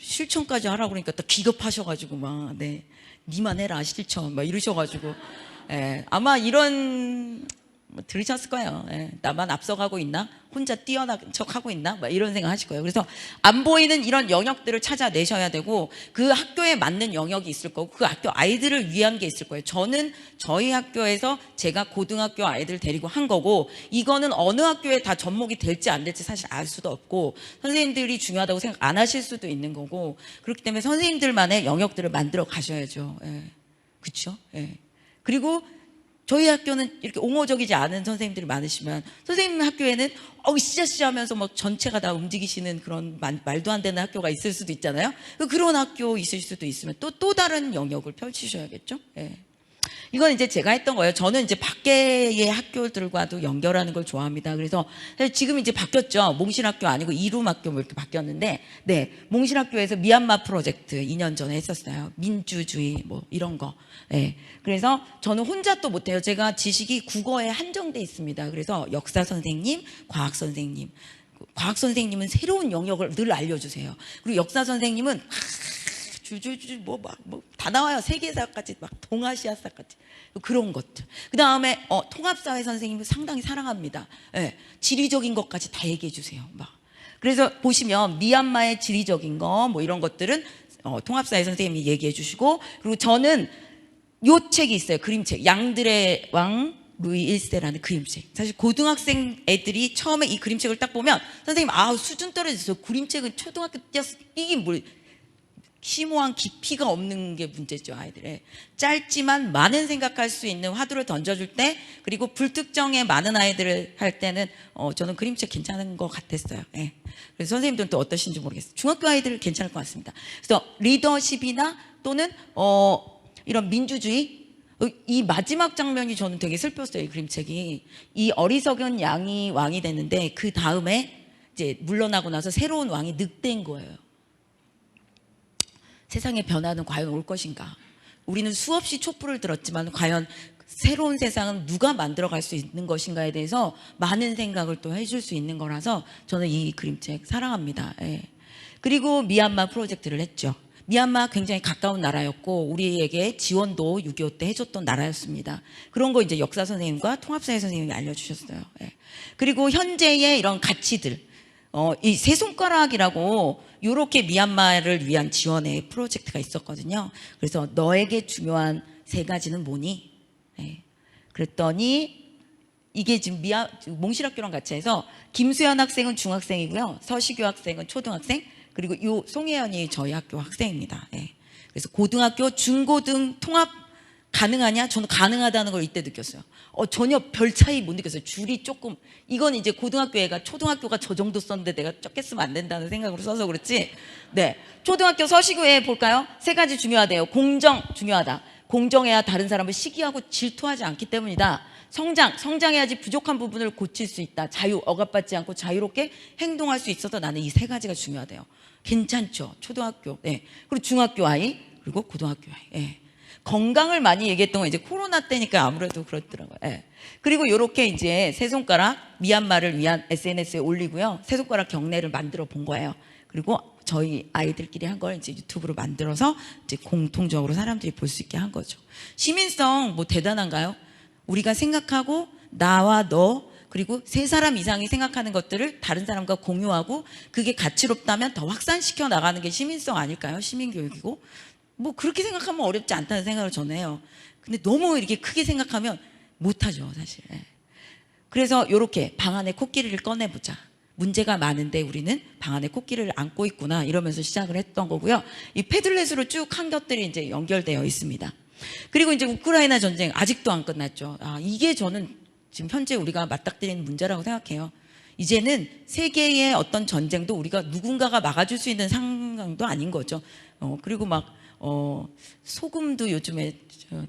실천까지 하라고 그러니까 또 기겁하셔가지고 막, 네. 니만 해라, 실천. 막 이러셔가지고. 아마 이런, 들으셨을 거예요. 나만 앞서가고 있나? 혼자 뛰어난 척 하고 있나? 막 이런 생각 하실 거예요. 그래서 안 보이는 이런 영역들을 찾아내셔야 되고 그 학교에 맞는 영역이 있을 거고 그 학교 아이들을 위한 게 있을 거예요. 저는 저희 학교에서 제가 고등학교 아이들 데리고 한 거고 이거는 어느 학교에 다 접목이 될지 안 될지 사실 알 수도 없고 선생님들이 중요하다고 생각 안 하실 수도 있는 거고 그렇기 때문에 선생님들만의 영역들을 만들어 가셔야죠. 그렇죠? 그리고 저희 학교는 이렇게 옹호적이지 않은 선생님들이 많으시면 선생님 학교에는 으쌰으쌰 하면서 뭐 전체가 다 움직이시는 그런 말도 안 되는 학교가 있을 수도 있잖아요. 그런 학교 있을 수도 있으면 또 다른 영역을 펼치셔야겠죠. 이건 이제 제가 했던 거예요. 저는 이제 밖의 학교들과도 연결하는 걸 좋아합니다. 그래서 지금 이제 바뀌었죠. 몽실학교 아니고 이룸학교 뭐 이렇게 바뀌었는데, 네, 몽실학교에서 미얀마 프로젝트 2년 전에 했었어요. 민주주의 뭐 이런 거. 그래서 저는 혼자 또 못해요. 제가 지식이 국어에 한정돼 있습니다. 그래서 역사 선생님, 과학 선생님. 과학 선생님은 새로운 영역을 늘 알려주세요. 그리고 역사 선생님은 줄줄줄 다 나와요. 세계사까지 막 동아시아사까지 그런 것들. 그 다음에 통합사회 선생님을 상당히 사랑합니다. 지리적인 것까지 다 얘기해 주세요. 막 그래서 보시면 미얀마의 지리적인 거 뭐 이런 것들은 통합사회 선생님이 얘기해 주시고 그리고 저는 요 책이 있어요. 그림책 양들의 왕 루이 1세라는 그림책. 사실 고등학생 애들이 처음에 이 그림책을 딱 보면 선생님 수준 떨어졌어요. 그림책은 초등학교 때 이게 뭘 심오한 깊이가 없는 게 문제죠. 아이들의 짧지만 많은 생각할 수 있는 화두를 던져줄 때 그리고 불특정의 많은 아이들을 할 때는 저는 그림책 괜찮은 것 같았어요. 그래서 선생님들은 또 어떠신지 모르겠어요. 중학교 아이들 괜찮을 것 같습니다. 그래서 리더십이나 또는 이런 민주주의 이 마지막 장면이 저는 되게 슬펐어요. 이 그림책이 이 어리석은 양이 왕이 됐는데 그 다음에 이제 물러나고 나서 새로운 왕이 늑대인 거예요. 세상의 변화는 과연 올 것인가? 우리는 수없이 촛불을 들었지만 과연 새로운 세상은 누가 만들어갈 수 있는 것인가에 대해서 많은 생각을 또 해줄 수 있는 거라서 저는 이 그림책 사랑합니다. 그리고 미얀마 프로젝트를 했죠. 미얀마 굉장히 가까운 나라였고 우리에게 지원도 6.25 때 해줬던 나라였습니다. 그런 거 이제 역사 선생님과 통합사회 선생님이 알려주셨어요. 그리고 현재의 이런 가치들 이 세 손가락이라고 이렇게 미얀마를 위한 지원의 프로젝트가 있었거든요. 그래서 너에게 중요한 3가지는 뭐니? 그랬더니 이게 지금 몽실학교랑 같이 해서 김수현 학생은 중학생이고요. 서시규 학생은 초등학생, 그리고 요 송혜연이 저희 학교 학생입니다. 예. 그래서 고등학교, 중고등 통합 가능하냐? 저는 가능하다는 걸 이때 느꼈어요. 전혀 별 차이 못 느꼈어요. 줄이 조금, 이건 이제 고등학교 애가 초등학교가 저 정도 썼는데 내가 적게 쓰면 안 된다는 생각으로 써서 그렇지. 네. 초등학교 서시구에 볼까요? 세 가지 중요하대요. 공정, 중요하다. 공정해야 다른 사람을 시기하고 질투하지 않기 때문이다. 성장해야지 부족한 부분을 고칠 수 있다. 자유, 억압받지 않고 자유롭게 행동할 수 있어서 나는 이 세 가지가 중요하대요. 괜찮죠? 초등학교, 네. 그리고 중학교 아이, 그리고 고등학교 아이. 네. 건강을 많이 얘기했던 건 이제 코로나 때니까 아무래도 그렇더라고요. 예. 그리고 이렇게 이제 세 손가락 미얀마를 위한 SNS에 올리고요. 세 손가락 경례를 만들어 본 거예요. 그리고 저희 아이들끼리 한 걸 이제 유튜브로 만들어서 이제 공통적으로 사람들이 볼 수 있게 한 거죠. 시민성 뭐 대단한가요? 우리가 생각하고 나와 너 그리고 세 사람 이상이 생각하는 것들을 다른 사람과 공유하고 그게 가치롭다면 더 확산시켜 나가는 게 시민성 아닐까요? 시민교육이고. 뭐 그렇게 생각하면 어렵지 않다는 생각을 저는 해요. 근데 너무 이렇게 크게 생각하면 못하죠, 사실. 그래서 이렇게 방 안에 코끼리를 꺼내보자. 문제가 많은데 우리는 방 안에 코끼리를 안고 있구나 이러면서 시작을 했던 거고요. 이 패들렛으로 쭉 한 것들이 이제 연결되어 있습니다. 그리고 이제 우크라이나 전쟁 아직도 안 끝났죠. 이게 저는 지금 현재 우리가 맞닥뜨리는 문제라고 생각해요. 이제는 세계의 어떤 전쟁도 우리가 누군가가 막아줄 수 있는 상황도 아닌 거죠. 그리고 막 소금도 요즘에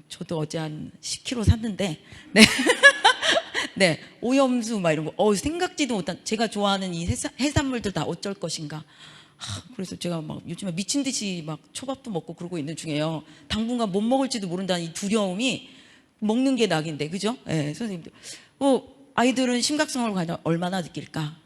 저도 어제 한 10kg 샀는데 네. 네, 오염수 막 이런 거 생각지도 못한 제가 좋아하는 이 해산물들 다 어쩔 것인가. 그래서 제가 막 요즘에 미친 듯이 막 초밥도 먹고 그러고 있는 중이에요. 당분간 못 먹을지도 모른다는 이 두려움이 먹는 게 낙인데, 그죠? 네, 선생님들. 아이들은 심각성을 과연 얼마나 느낄까?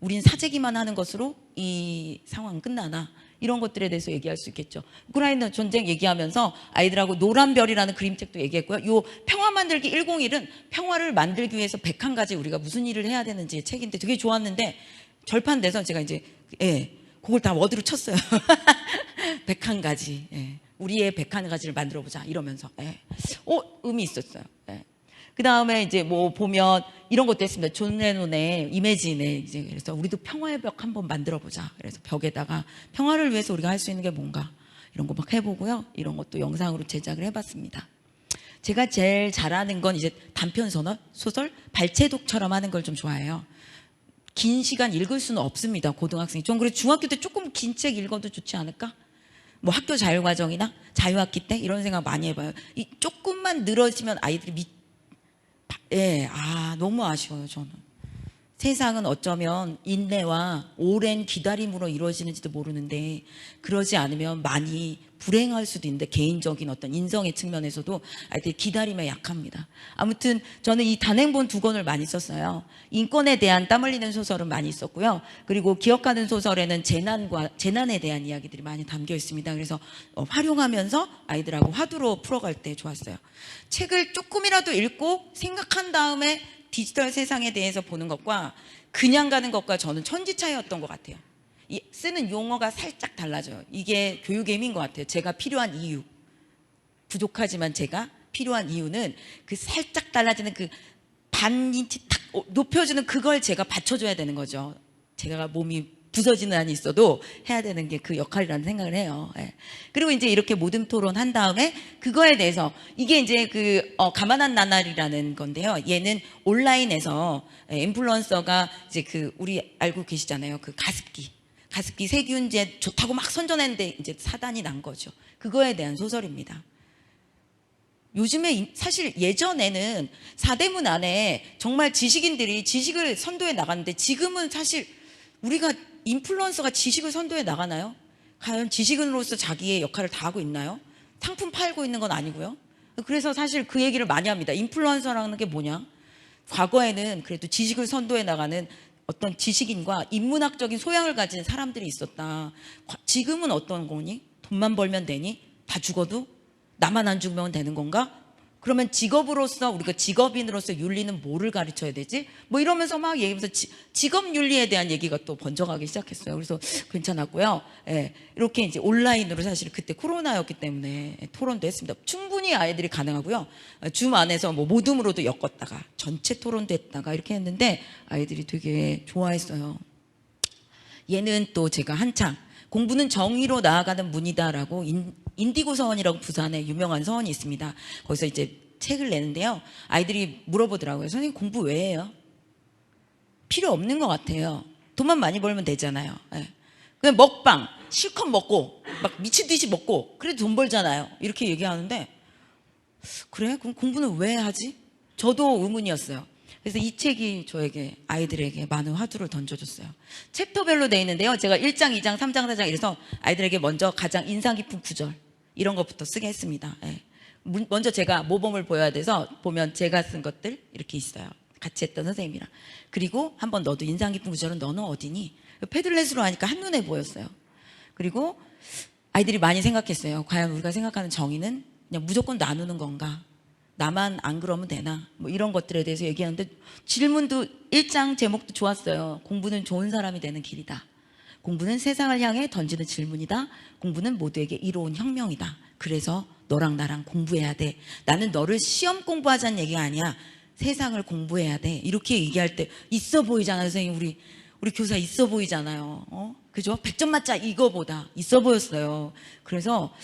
우린 사재기만 하는 것으로 이 상황은 끝나나? 이런 것들에 대해서 얘기할 수 있겠죠. 우크라이나 전쟁 얘기하면서 아이들하고 노란 별이라는 그림책도 얘기했고요. 요 평화 만들기 101은 평화를 만들기 위해서 101가지 우리가 무슨 일을 해야 되는지 책인데 되게 좋았는데 절판돼서 제가 이제 그걸 다 워드로 쳤어요. 101가지. 우리의 101가지를 만들어 보자 이러면서. 의미 있었어요. 그 다음에 이제 뭐 보면 이런 것도 했습니다. 존 레논의 이매진에 이제 그래서 우리도 평화의 벽 한번 만들어 보자. 그래서 벽에다가 평화를 위해서 우리가 할 수 있는 게 뭔가 이런 거 막 해보고요. 이런 것도 영상으로 제작을 해봤습니다. 제가 제일 잘하는 건 이제 단편 소설 발췌독처럼 하는 걸 좀 좋아해요. 긴 시간 읽을 수는 없습니다. 고등학생이. 전 그래서 중학교 때 조금 긴 책 읽어도 좋지 않을까? 뭐 학교 자율과정이나 자유학기 때 이런 생각 많이 해봐요. 이 조금만 늘어지면 아이들이 너무 아쉬워요, 저는. 세상은 어쩌면 인내와 오랜 기다림으로 이루어지는지도 모르는데 그러지 않으면 많이 불행할 수도 있는데 개인적인 어떤 인성의 측면에서도 아이들이 기다림에 약합니다. 아무튼 저는 이 단행본 2권을 많이 썼어요. 인권에 대한 땀 흘리는 소설은 많이 썼고요. 그리고 기억하는 소설에는 재난에 대한 이야기들이 많이 담겨 있습니다. 그래서 활용하면서 아이들하고 화두로 풀어갈 때 좋았어요. 책을 조금이라도 읽고 생각한 다음에 디지털 세상에 대해서 보는 것과 그냥 가는 것과 저는 천지 차이였던 것 같아요. 쓰는 용어가 살짝 달라져요. 이게 교육의 힘인 것 같아요. 제가 필요한 이유, 부족하지만 제가 필요한 이유는 그 살짝 달라지는 그 반인치 탁 높여주는 그걸 제가 받쳐줘야 되는 거죠. 제가 몸이 부서지는 한이 있어도 해야 되는 게 그 역할이라는 생각을 해요. 그리고 이제 이렇게 모둠 토론 한 다음에 그거에 대해서 이게 이제 가만한 나날이라는 건데요. 얘는 온라인에서 인플루언서가 이제 우리 알고 계시잖아요. 그 가습기 세균제 좋다고 막 선전했는데 이제 사단이 난 거죠. 그거에 대한 소설입니다. 요즘에 사실 예전에는 사대문 안에 정말 지식인들이 지식을 선도해 나갔는데 지금은 사실 우리가 인플루언서가 지식을 선도해 나가나요? 과연 지식인으로서 자기의 역할을 다하고 있나요? 상품 팔고 있는 건 아니고요. 그래서 사실 그 얘기를 많이 합니다. 인플루언서라는 게 뭐냐? 과거에는 그래도 지식을 선도해 나가는 어떤 지식인과 인문학적인 소양을 가진 사람들이 있었다. 지금은 어떤 거니? 돈만 벌면 되니? 다 죽어도 나만 안 죽으면 되는 건가? 그러면 직업으로서 우리가 직업인으로서 윤리는 뭐를 가르쳐야 되지? 뭐 이러면서 막 얘기하면서 직업 윤리에 대한 얘기가 또 번져가기 시작했어요. 그래서 괜찮았고요. 예, 이렇게 이제 온라인으로 사실 그때 코로나였기 때문에 토론도 했습니다. 충분히 아이들이 가능하고요. 줌 안에서 뭐 모둠으로도 엮었다가 전체 토론도 했다가 이렇게 했는데 아이들이 되게 좋아했어요. 얘는 또 제가 한창 공부는 정의로 나아가는 문이다라고 인디고 서원이라고 부산에 유명한 서원이 있습니다. 거기서 이제 책을 내는데요. 아이들이 물어보더라고요. 선생님 공부 왜 해요? 필요 없는 것 같아요. 돈만 많이 벌면 되잖아요. 네. 그냥 먹방 실컷 먹고 막 미친 듯이 먹고 그래도 돈 벌잖아요. 이렇게 얘기하는데 그래? 그럼 공부는 왜 하지? 저도 의문이었어요. 그래서 이 책이 저에게 아이들에게 많은 화두를 던져줬어요. 챕터별로 되어 있는데요. 제가 1장, 2장, 3장, 4장 이래서 아이들에게 먼저 가장 인상 깊은 구절 이런 것부터 쓰게 했습니다. 예. 먼저 제가 모범을 보여야 돼서 보면 제가 쓴 것들 이렇게 있어요. 같이 했던 선생님이랑. 그리고 한번 너도 인상 깊은 구절은 너는 어디니? 패들렛으로 하니까 한눈에 보였어요. 그리고 아이들이 많이 생각했어요. 과연 우리가 생각하는 정의는 그냥 무조건 나누는 건가? 나만 안 그러면 되나? 뭐 이런 것들에 대해서 얘기하는데 질문도 1장 제목도 좋았어요. 공부는 좋은 사람이 되는 길이다. 공부는 세상을 향해 던지는 질문이다. 공부는 모두에게 이로운 혁명이다. 그래서 너랑 나랑 공부해야 돼. 나는 너를 시험 공부하자는 얘기가 아니야. 세상을 공부해야 돼. 이렇게 얘기할 때 있어 보이잖아요. 선생님 우리 교사 있어 보이잖아요. 그죠? 100점 맞자 이거보다 있어 보였어요. 그래서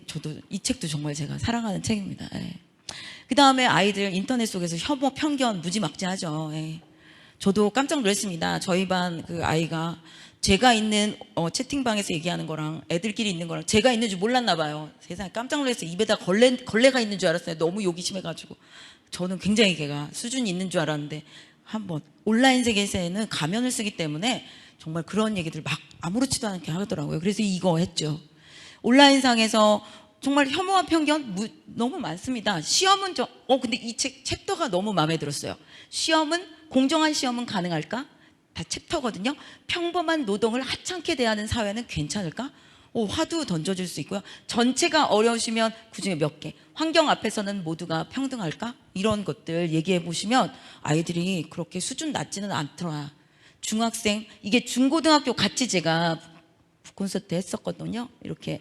저도 이 책도 정말 제가 사랑하는 책입니다. 예. 그 다음에 아이들 인터넷 속에서 혐오, 편견 무지막지하죠. 예. 저도 깜짝 놀랐습니다. 저희 반 그 아이가 제가 있는 채팅방에서 얘기하는 거랑 애들끼리 있는 거랑 제가 있는 줄 몰랐나 봐요. 세상에 깜짝 놀랐어요. 입에다 걸레가 있는 줄 알았어요. 너무 욕이 심해가지고. 저는 굉장히 걔가 수준이 있는 줄 알았는데 한번 온라인 세계에서는 가면을 쓰기 때문에 정말 그런 얘기들 막 아무렇지도 않게 하더라고요. 그래서 이거 했죠. 온라인상에서 정말 혐오와 편견 너무 많습니다. 시험은 근데 이 챕터가 너무 마음에 들었어요. 공정한 시험은 가능할까? 다 챕터거든요. 평범한 노동을 하찮게 대하는 사회는 괜찮을까? 화두 던져줄 수 있고요. 전체가 어려우시면 그중에 몇 개. 환경 앞에서는 모두가 평등할까? 이런 것들 얘기해 보시면 아이들이 그렇게 수준 낮지는 않더라. 중학생, 이게 중고등학교 같이 제가 콘서트 했었거든요. 이렇게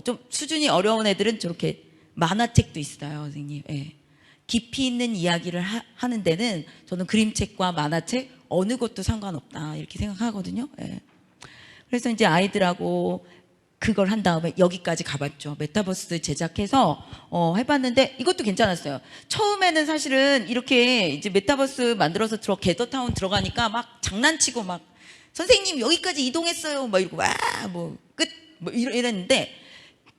좀 수준이 어려운 애들은 저렇게 만화책도 있어요, 선생님. 예. 깊이 있는 이야기를 하는 데는 저는 그림책과 만화책 어느 것도 상관없다 이렇게 생각하거든요. 예. 그래서 이제 아이들하고 그걸 한 다음에 여기까지 가봤죠. 메타버스 제작해서 해봤는데 이것도 괜찮았어요. 처음에는 사실은 이렇게 이제 메타버스 만들어서 겟더타운 들어가니까 막 장난치고 막 선생님 여기까지 이동했어요. 막 이러고 끝 이랬는데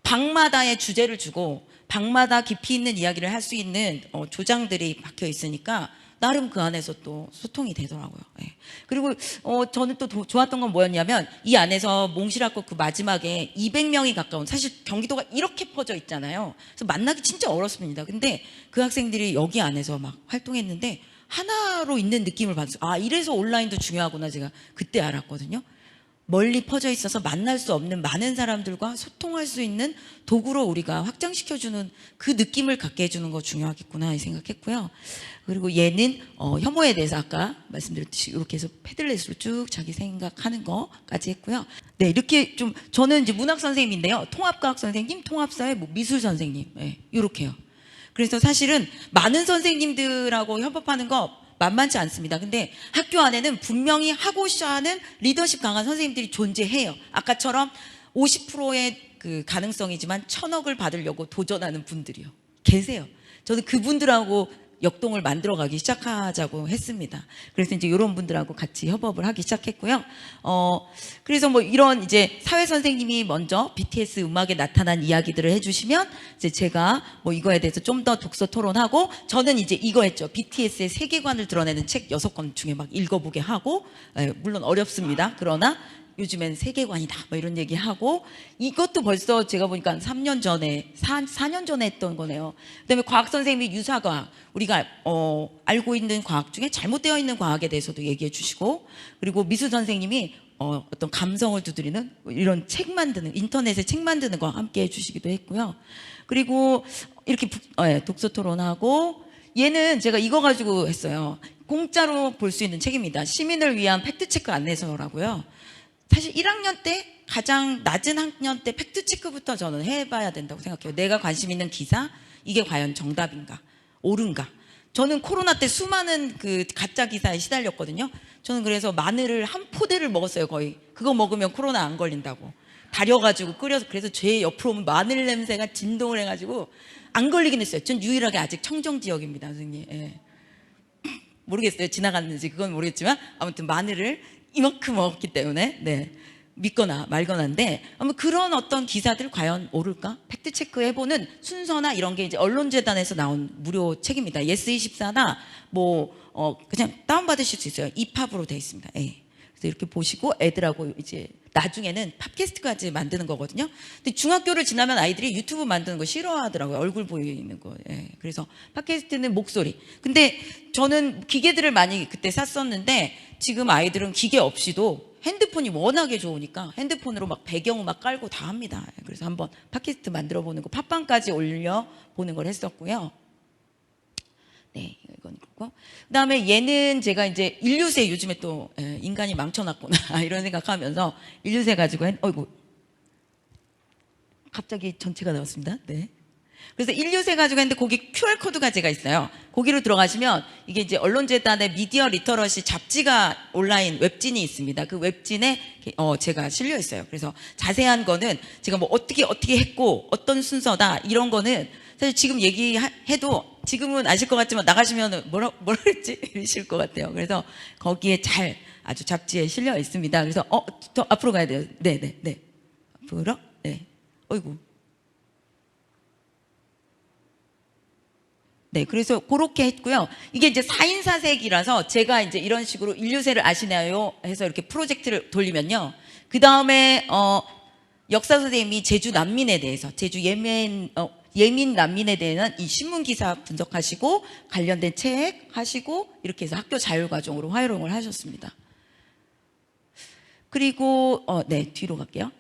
방마다의 주제를 주고 방마다 깊이 있는 이야기를 할 수 있는 조장들이 박혀 있으니까 나름 그 안에서 또 소통이 되더라고요. 예. 그리고 저는 또 좋았던 건 뭐였냐면 이 안에서 몽실학교 그 마지막에 200명이 가까운 사실 경기도가 이렇게 퍼져 있잖아요. 그래서 만나기 진짜 어렵습니다. 근데 그 학생들이 여기 안에서 막 활동했는데 하나로 있는 느낌을 받았어요. 이래서 온라인도 중요하구나 제가 그때 알았거든요. 멀리 퍼져 있어서 만날 수 없는 많은 사람들과 소통할 수 있는 도구로 우리가 확장시켜주는 그 느낌을 갖게 해주는 거 중요하겠구나 이 생각했고요. 그리고 얘는 혐오에 대해서 아까 말씀드렸듯이 이렇게 해서 패들렛으로 쭉 자기 생각하는 거까지 했고요. 네, 이렇게 좀 저는 이제 문학 선생님인데요. 통합과학 선생님, 통합사회, 미술 선생님, 네, 이렇게요. 그래서 사실은 많은 선생님들하고 협업하는 거 만만치 않습니다. 근데 학교 안에는 분명히 하고자 하는 리더십 강한 선생님들이 존재해요. 아까처럼 50%의 그 가능성이지만 1000억을 받으려고 도전하는 분들이요. 계세요. 저는 그분들하고 역동을 만들어가기 시작하자고 했습니다. 그래서 이제 이런 분들하고 같이 협업을 하기 시작했고요. 그래서 뭐 이런 이제 사회 선생님이 먼저 BTS 음악에 나타난 이야기들을 해주시면 이제 제가 뭐 이거에 대해서 좀 더 독서 토론하고 저는 이제 이거 했죠. BTS의 세계관을 드러내는 책 6권 중에 막 읽어보게 하고 물론 어렵습니다. 그러나 요즘엔 세계관이다 뭐 이런 얘기하고 이것도 벌써 제가 보니까 3년 전에 4년 전에 했던 거네요. 그다음에 과학 선생님이 유사과학 우리가 알고 있는 과학 중에 잘못되어 있는 과학에 대해서도 얘기해 주시고 그리고 미술 선생님이 어떤 감성을 두드리는 이런 책 만드는 인터넷에 책 만드는 거 함께 해주시기도 했고요. 그리고 이렇게 독서 토론하고, 얘는 제가 이거 가지고 했어요. 공짜로 볼 수 있는 책입니다. 시민을 위한 팩트체크 안내서라고요. 사실 1학년 때 가장 낮은 학년 때 팩트체크부터 저는 해봐야 된다고 생각해요. 내가 관심 있는 기사, 이게 과연 정답인가, 옳은가. 저는 코로나 때 수많은 그 가짜 기사에 시달렸거든요. 저는 그래서 마늘을 한 포대를 먹었어요, 거의. 그거 먹으면 코로나 안 걸린다고. 달여가지고 끓여서, 그래서 제 옆으로 오면 마늘 냄새가 진동을 해가지고 안 걸리긴 했어요. 전 유일하게 아직 청정 지역입니다, 선생님. 예. 모르겠어요, 지나갔는지. 그건 모르겠지만 아무튼 마늘을 이만큼 먹었기 때문에 네, 믿거나 말거나인데, 아마 그런 어떤 기사들 과연 옳을까? 팩트 체크 해보는 순서나 이런 게 이제 언론재단에서 나온 무료 책입니다. 예스24나 그냥 다운 받으실 수 있어요. 이팝으로 되어 있습니다. 예. 그래서 이렇게 보시고 애들하고 이제 나중에는 팟캐스트까지 만드는 거거든요. 근데 중학교를 지나면 아이들이 유튜브 만드는 거 싫어하더라고요. 얼굴 보이는 거. 예. 그래서 팟캐스트는 목소리. 근데 저는 기계들을 많이 그때 샀었는데 지금 아이들은 기계 없이도 핸드폰이 워낙에 좋으니까 핸드폰으로 막 배경음악 깔고 다 합니다. 그래서 한번 팟캐스트 만들어 보는 거, 팟빵까지 올려 보는 걸 했었고요. 네, 이건 그렇고. 그다음에 얘는 제가 이제 인류세, 요즘에 또 인간이 망쳐놨구나 이런 생각하면서 인류세 가지고 어이구, 갑자기 전체가 나왔습니다. 네. 그래서 인류세 가지고 했는데 거기 QR코드가 제가 있어요. 거기로 들어가시면 이게 이제 언론재단의 미디어 리터러시 잡지가 온라인 웹진이 있습니다. 그 웹진에 제가 실려 있어요. 그래서 자세한 거는 제가 뭐 어떻게 했고 어떤 순서다 이런 거는 사실 지금 얘기해도 지금은 아실 것 같지만 나가시면 뭐라 그랬지? 이러실 것 같아요. 그래서 거기에 아주 잡지에 실려 있습니다. 그래서 더 앞으로 가야 돼요. 네. 앞으로. 네. 어이구. 네, 그래서 그렇게 했고요. 이게 이제 4인 사색이라서 제가 이제 이런 식으로 인류세를 아시나요? 해서 이렇게 프로젝트를 돌리면요. 그 다음에 역사 선생님이 제주 난민에 대해서, 제주 예민 난민에 대한 이 신문 기사 분석하시고 관련된 책 하시고 이렇게 해서 학교 자율과정으로 활용을 하셨습니다. 그리고 네, 뒤로 갈게요.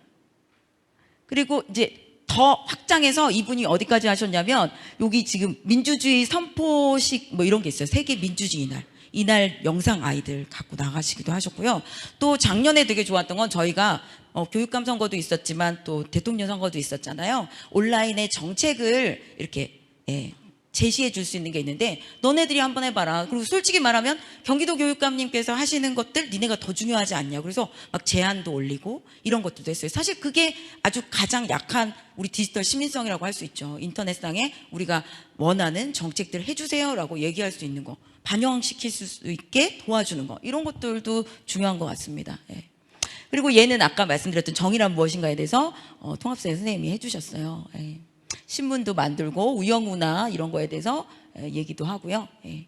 그리고 이제 더 확장해서 이분이 어디까지 하셨냐면 여기 지금 민주주의 선포식 이런 게 있어요. 세계 민주주의 날. 이날 영상 아이들 갖고 나가시기도 하셨고요. 또 작년에 되게 좋았던 건 저희가 교육감 선거도 있었지만 또 대통령 선거도 있었잖아요. 온라인에 정책을 이렇게 제시해 줄 수 있는 게 있는데 너네들이 한번 해봐라. 그리고 솔직히 말하면 경기도 교육감님께서 하시는 것들 니네가 더 중요하지 않냐. 그래서 막 제안도 올리고 이런 것들도 했어요. 사실 그게 아주 가장 약한 우리 디지털 시민성이라고 할 수 있죠. 인터넷상에 우리가 원하는 정책들 해주세요라고 얘기할 수 있는 거, 반영시킬 수 있게 도와주는 거, 이런 것들도 중요한 것 같습니다. 예. 그리고 얘는 아까 말씀드렸던 정의란 무엇인가에 대해서 통합세 선생님이 해주셨어요. 예. 신문도 만들고 우영우나 이런 거에 대해서 얘기도 하고요. 예.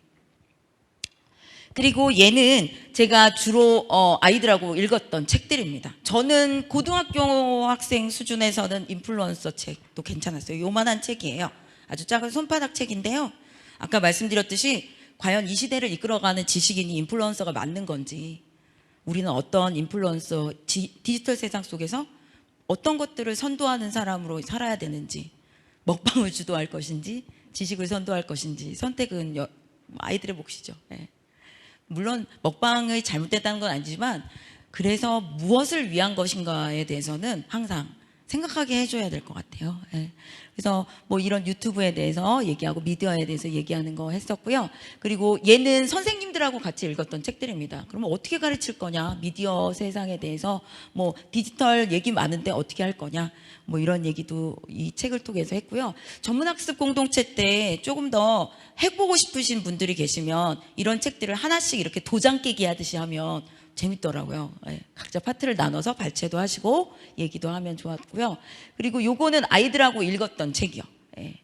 그리고 얘는 제가 주로 아이들하고 읽었던 책들입니다. 저는 고등학교 학생 수준에서는 인플루언서 책도 괜찮았어요. 요만한 책이에요. 아주 작은 손바닥 책인데요. 아까 말씀드렸듯이 과연 이 시대를 이끌어가는 지식인이 인플루언서가 맞는 건지, 우리는 어떤 인플루언서, 디지털 세상 속에서 어떤 것들을 선도하는 사람으로 살아야 되는지, 먹방을 주도할 것인지 지식을 선도할 것인지 선택은 아이들의 몫이죠. 예. 물론 먹방이 잘못됐다는 건 아니지만 그래서 무엇을 위한 것인가에 대해서는 항상 생각하게 해줘야 될 것 같아요. 예. 그래서 이런 유튜브에 대해서 얘기하고 미디어에 대해서 얘기하는 거 했었고요. 그리고 얘는 선생님들하고 같이 읽었던 책들입니다. 그러면 어떻게 가르칠 거냐, 미디어 세상에 대해서 디지털 얘기 많은데 어떻게 할 거냐, 이런 얘기도 이 책을 통해서 했고요. 전문학습 공동체 때 조금 더 해보고 싶으신 분들이 계시면 이런 책들을 하나씩 이렇게 도장 깨기 하듯이 하면 재밌더라고요. 예, 각자 파트를 나눠서 발췌도 하시고 얘기도 하면 좋았고요. 그리고 요거는 아이들하고 읽었던 책이요. 예.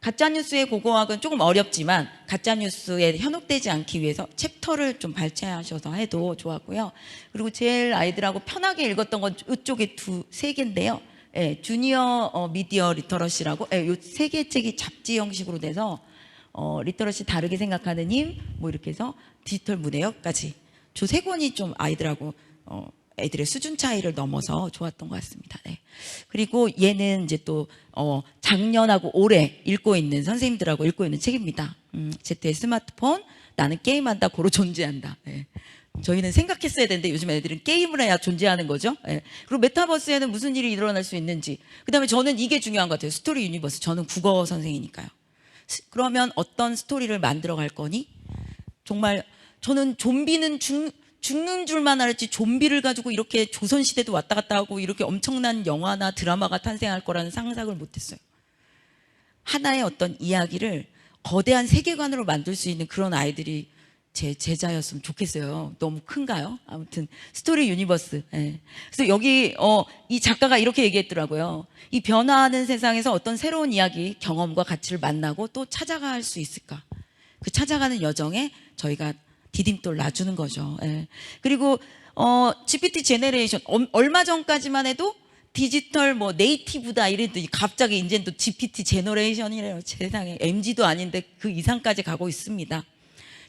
가짜뉴스의 고고학은 조금 어렵지만 가짜뉴스에 현혹되지 않기 위해서 챕터를 좀 발췌하셔서 해도 좋았고요. 그리고 제일 아이들하고 편하게 읽었던 건 이쪽에 세 개인데요. 예, 주니어 미디어 리터러시라고 요 세 개 책이 잡지 형식으로 돼서 리터러시 다르게 생각하는 힘 이렇게 해서 디지털 문해력까지 저 세 권이 좀 아이들하고 애들의 수준 차이를 넘어서 좋았던 것 같습니다. 네. 그리고 얘는 이제 또 작년하고 올해 읽고 있는 선생님들하고 읽고 있는 책입니다. Z의 스마트폰, 나는 게임한다, 고로 존재한다. 네. 저희는 생각했어야 되는데 요즘 애들은 게임을 해야 존재하는 거죠. 네. 그리고 메타버스에는 무슨 일이 일어날 수 있는지. 그다음에 저는 이게 중요한 것 같아요. 스토리 유니버스. 저는 국어 선생이니까요. 그러면 어떤 스토리를 만들어 갈 거니? 정말 저는 좀비는 죽는 줄만 알았지 좀비를 가지고 이렇게 조선시대도 왔다 갔다 하고 이렇게 엄청난 영화나 드라마가 탄생할 거라는 상상을 못했어요. 하나의 어떤 이야기를 거대한 세계관으로 만들 수 있는 그런 아이들이 제 제자였으면 좋겠어요. 너무 큰가요? 아무튼 스토리 유니버스. 예. 그래서 여기 이 작가가 이렇게 얘기했더라고요. 이 변화하는 세상에서 어떤 새로운 이야기, 경험과 가치를 만나고 또 찾아갈 수 있을까? 그 찾아가는 여정에 저희가 디딤돌 놔주는 거죠. 예. 그리고 GPT 제너레이션 얼마 전까지만 해도 디지털 뭐 네이티브다 이랬더니 갑자기 이제는 또 GPT 제너레이션이래요. 세상에 MZ도 아닌데 그 이상까지 가고 있습니다.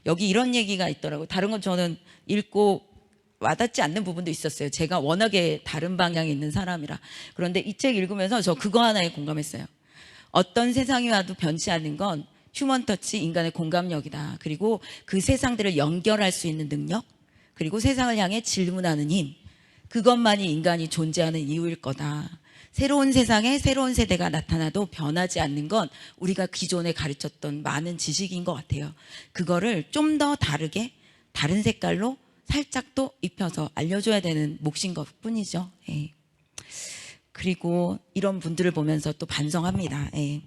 여기 이런 얘기가 있더라고요. 다른 건 저는 읽고 와닿지 않는 부분도 있었어요. 제가 워낙에 다른 방향에 있는 사람이라. 그런데 이 책 읽으면서 저 그거 하나에 공감했어요. 어떤 세상이 와도 변치 않는 건 휴먼 터치, 인간의 공감력이다. 그리고 그 세상들을 연결할 수 있는 능력, 그리고 세상을 향해 질문하는 힘, 그것만이 인간이 존재하는 이유일 거다. 새로운 세상에 새로운 세대가 나타나도 변하지 않는 건 우리가 기존에 가르쳤던 많은 지식인 것 같아요. 그거를 좀 더 다르게 다른 색깔로 살짝 또 입혀서 알려줘야 되는 몫인 것 뿐이죠. 예. 그리고 이런 분들을 보면서 또 반성합니다. 예.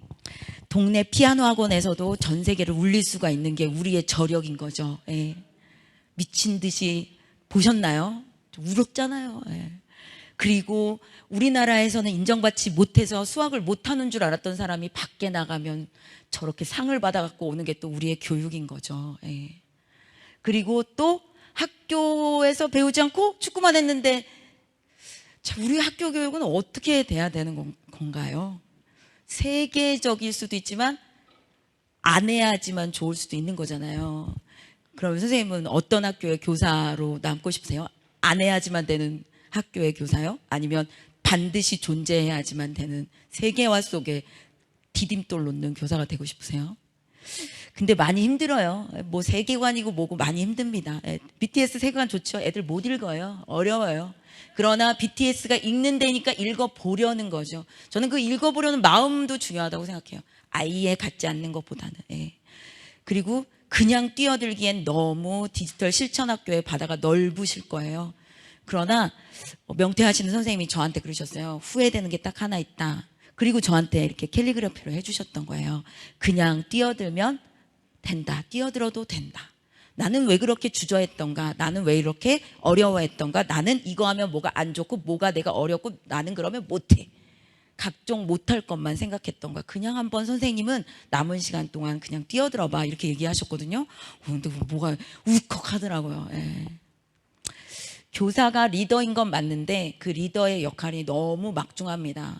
동네 피아노 학원에서도 전 세계를 울릴 수가 있는 게 우리의 저력인 거죠. 예. 미친 듯이 보셨나요? 울었잖아요. 예. 그리고 우리나라에서는 인정받지 못해서 수학을 못하는 줄 알았던 사람이 밖에 나가면 저렇게 상을 받아갖고 오는 게 또 우리의 교육인 거죠. 예. 그리고 또 학교에서 배우지 않고 축구만 했는데 우리 학교 교육은 어떻게 돼야 되는 건가요? 세계적일 수도 있지만 안 해야지만 좋을 수도 있는 거잖아요. 그럼 선생님은 어떤 학교의 교사로 남고 싶으세요? 안 해야지만 되는 학교의 교사요? 아니면 반드시 존재해야지만 되는 세계화 속에 디딤돌 놓는 교사가 되고 싶으세요? 근데 많이 힘들어요. 뭐 세계관이고 뭐고 많이 힘듭니다. BTS 세계관 좋죠. 애들 못 읽어요. 어려워요. 그러나 BTS가 읽는 데니까 읽어보려는 거죠. 저는 그 읽어보려는 마음도 중요하다고 생각해요. 아예 갖지 않는 것보다는. 예. 그리고 그냥 뛰어들기엔 너무 디지털 실천학교의 바다가 넓으실 거예요. 그러나 명퇴하시는 선생님이 저한테 그러셨어요. 후회되는 게 딱 하나 있다. 그리고 저한테 이렇게 캘리그라피로 해주셨던 거예요. 그냥 뛰어들면 된다. 뛰어들어도 된다. 나는 왜 그렇게 주저했던가? 나는 왜 이렇게 어려워했던가? 나는 이거 하면 뭐가 안 좋고 뭐가 내가 어렵고 나는 그러면 못해. 각종 못할 것만 생각했던가. 그냥 한번 선생님은 남은 시간 동안 그냥 뛰어들어봐 이렇게 얘기하셨거든요. 근데 뭐가 울컥하더라고요. 예. 교사가 리더인 건 맞는데 그 리더의 역할이 너무 막중합니다.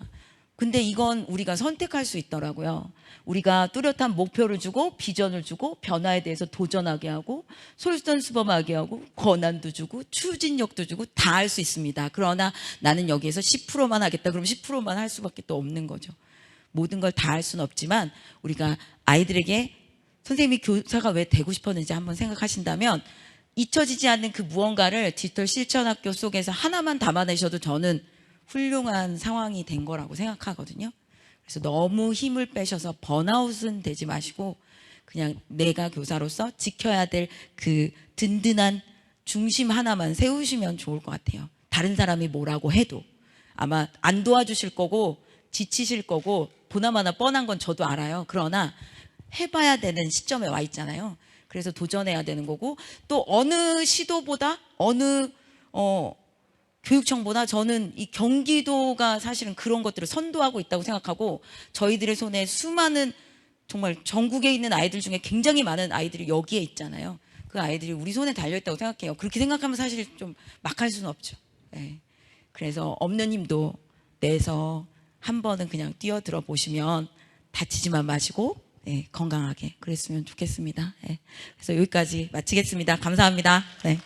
근데 이건 우리가 선택할 수 있더라고요. 우리가 뚜렷한 목표를 주고 비전을 주고 변화에 대해서 도전하게 하고 솔선수범하게 하고 권한도 주고 추진력도 주고 다 할 수 있습니다. 그러나 나는 여기에서 10%만 하겠다. 그럼 10%만 할 수밖에 또 없는 거죠. 모든 걸 다 할 수는 없지만 우리가 아이들에게 선생님이 교사가 왜 되고 싶었는지 한번 생각하신다면 잊혀지지 않는 그 무언가를 디지털 실천학교 속에서 하나만 담아내셔도 저는 훌륭한 상황이 된 거라고 생각하거든요. 그래서 너무 힘을 빼셔서 번아웃은 되지 마시고 그냥 내가 교사로서 지켜야 될 그 든든한 중심 하나만 세우시면 좋을 것 같아요. 다른 사람이 뭐라고 해도 아마 안 도와주실 거고 지치실 거고 보나마나 뻔한 건 저도 알아요. 그러나 해봐야 되는 시점에 와 있잖아요. 그래서 도전해야 되는 거고 또 어느 시도보다 어느 교육청보다 저는 이 경기도가 사실은 그런 것들을 선도하고 있다고 생각하고 저희들의 손에 수많은 정말 전국에 있는 아이들 중에 굉장히 많은 아이들이 여기에 있잖아요. 그 아이들이 우리 손에 달려있다고 생각해요. 그렇게 생각하면 사실 좀 막 할 수는 없죠. 네. 그래서 없는 힘도 내서 한 번은 그냥 뛰어들어 보시면 다치지만 마시고 네, 건강하게 그랬으면 좋겠습니다. 네. 그래서 여기까지 마치겠습니다. 감사합니다. 네.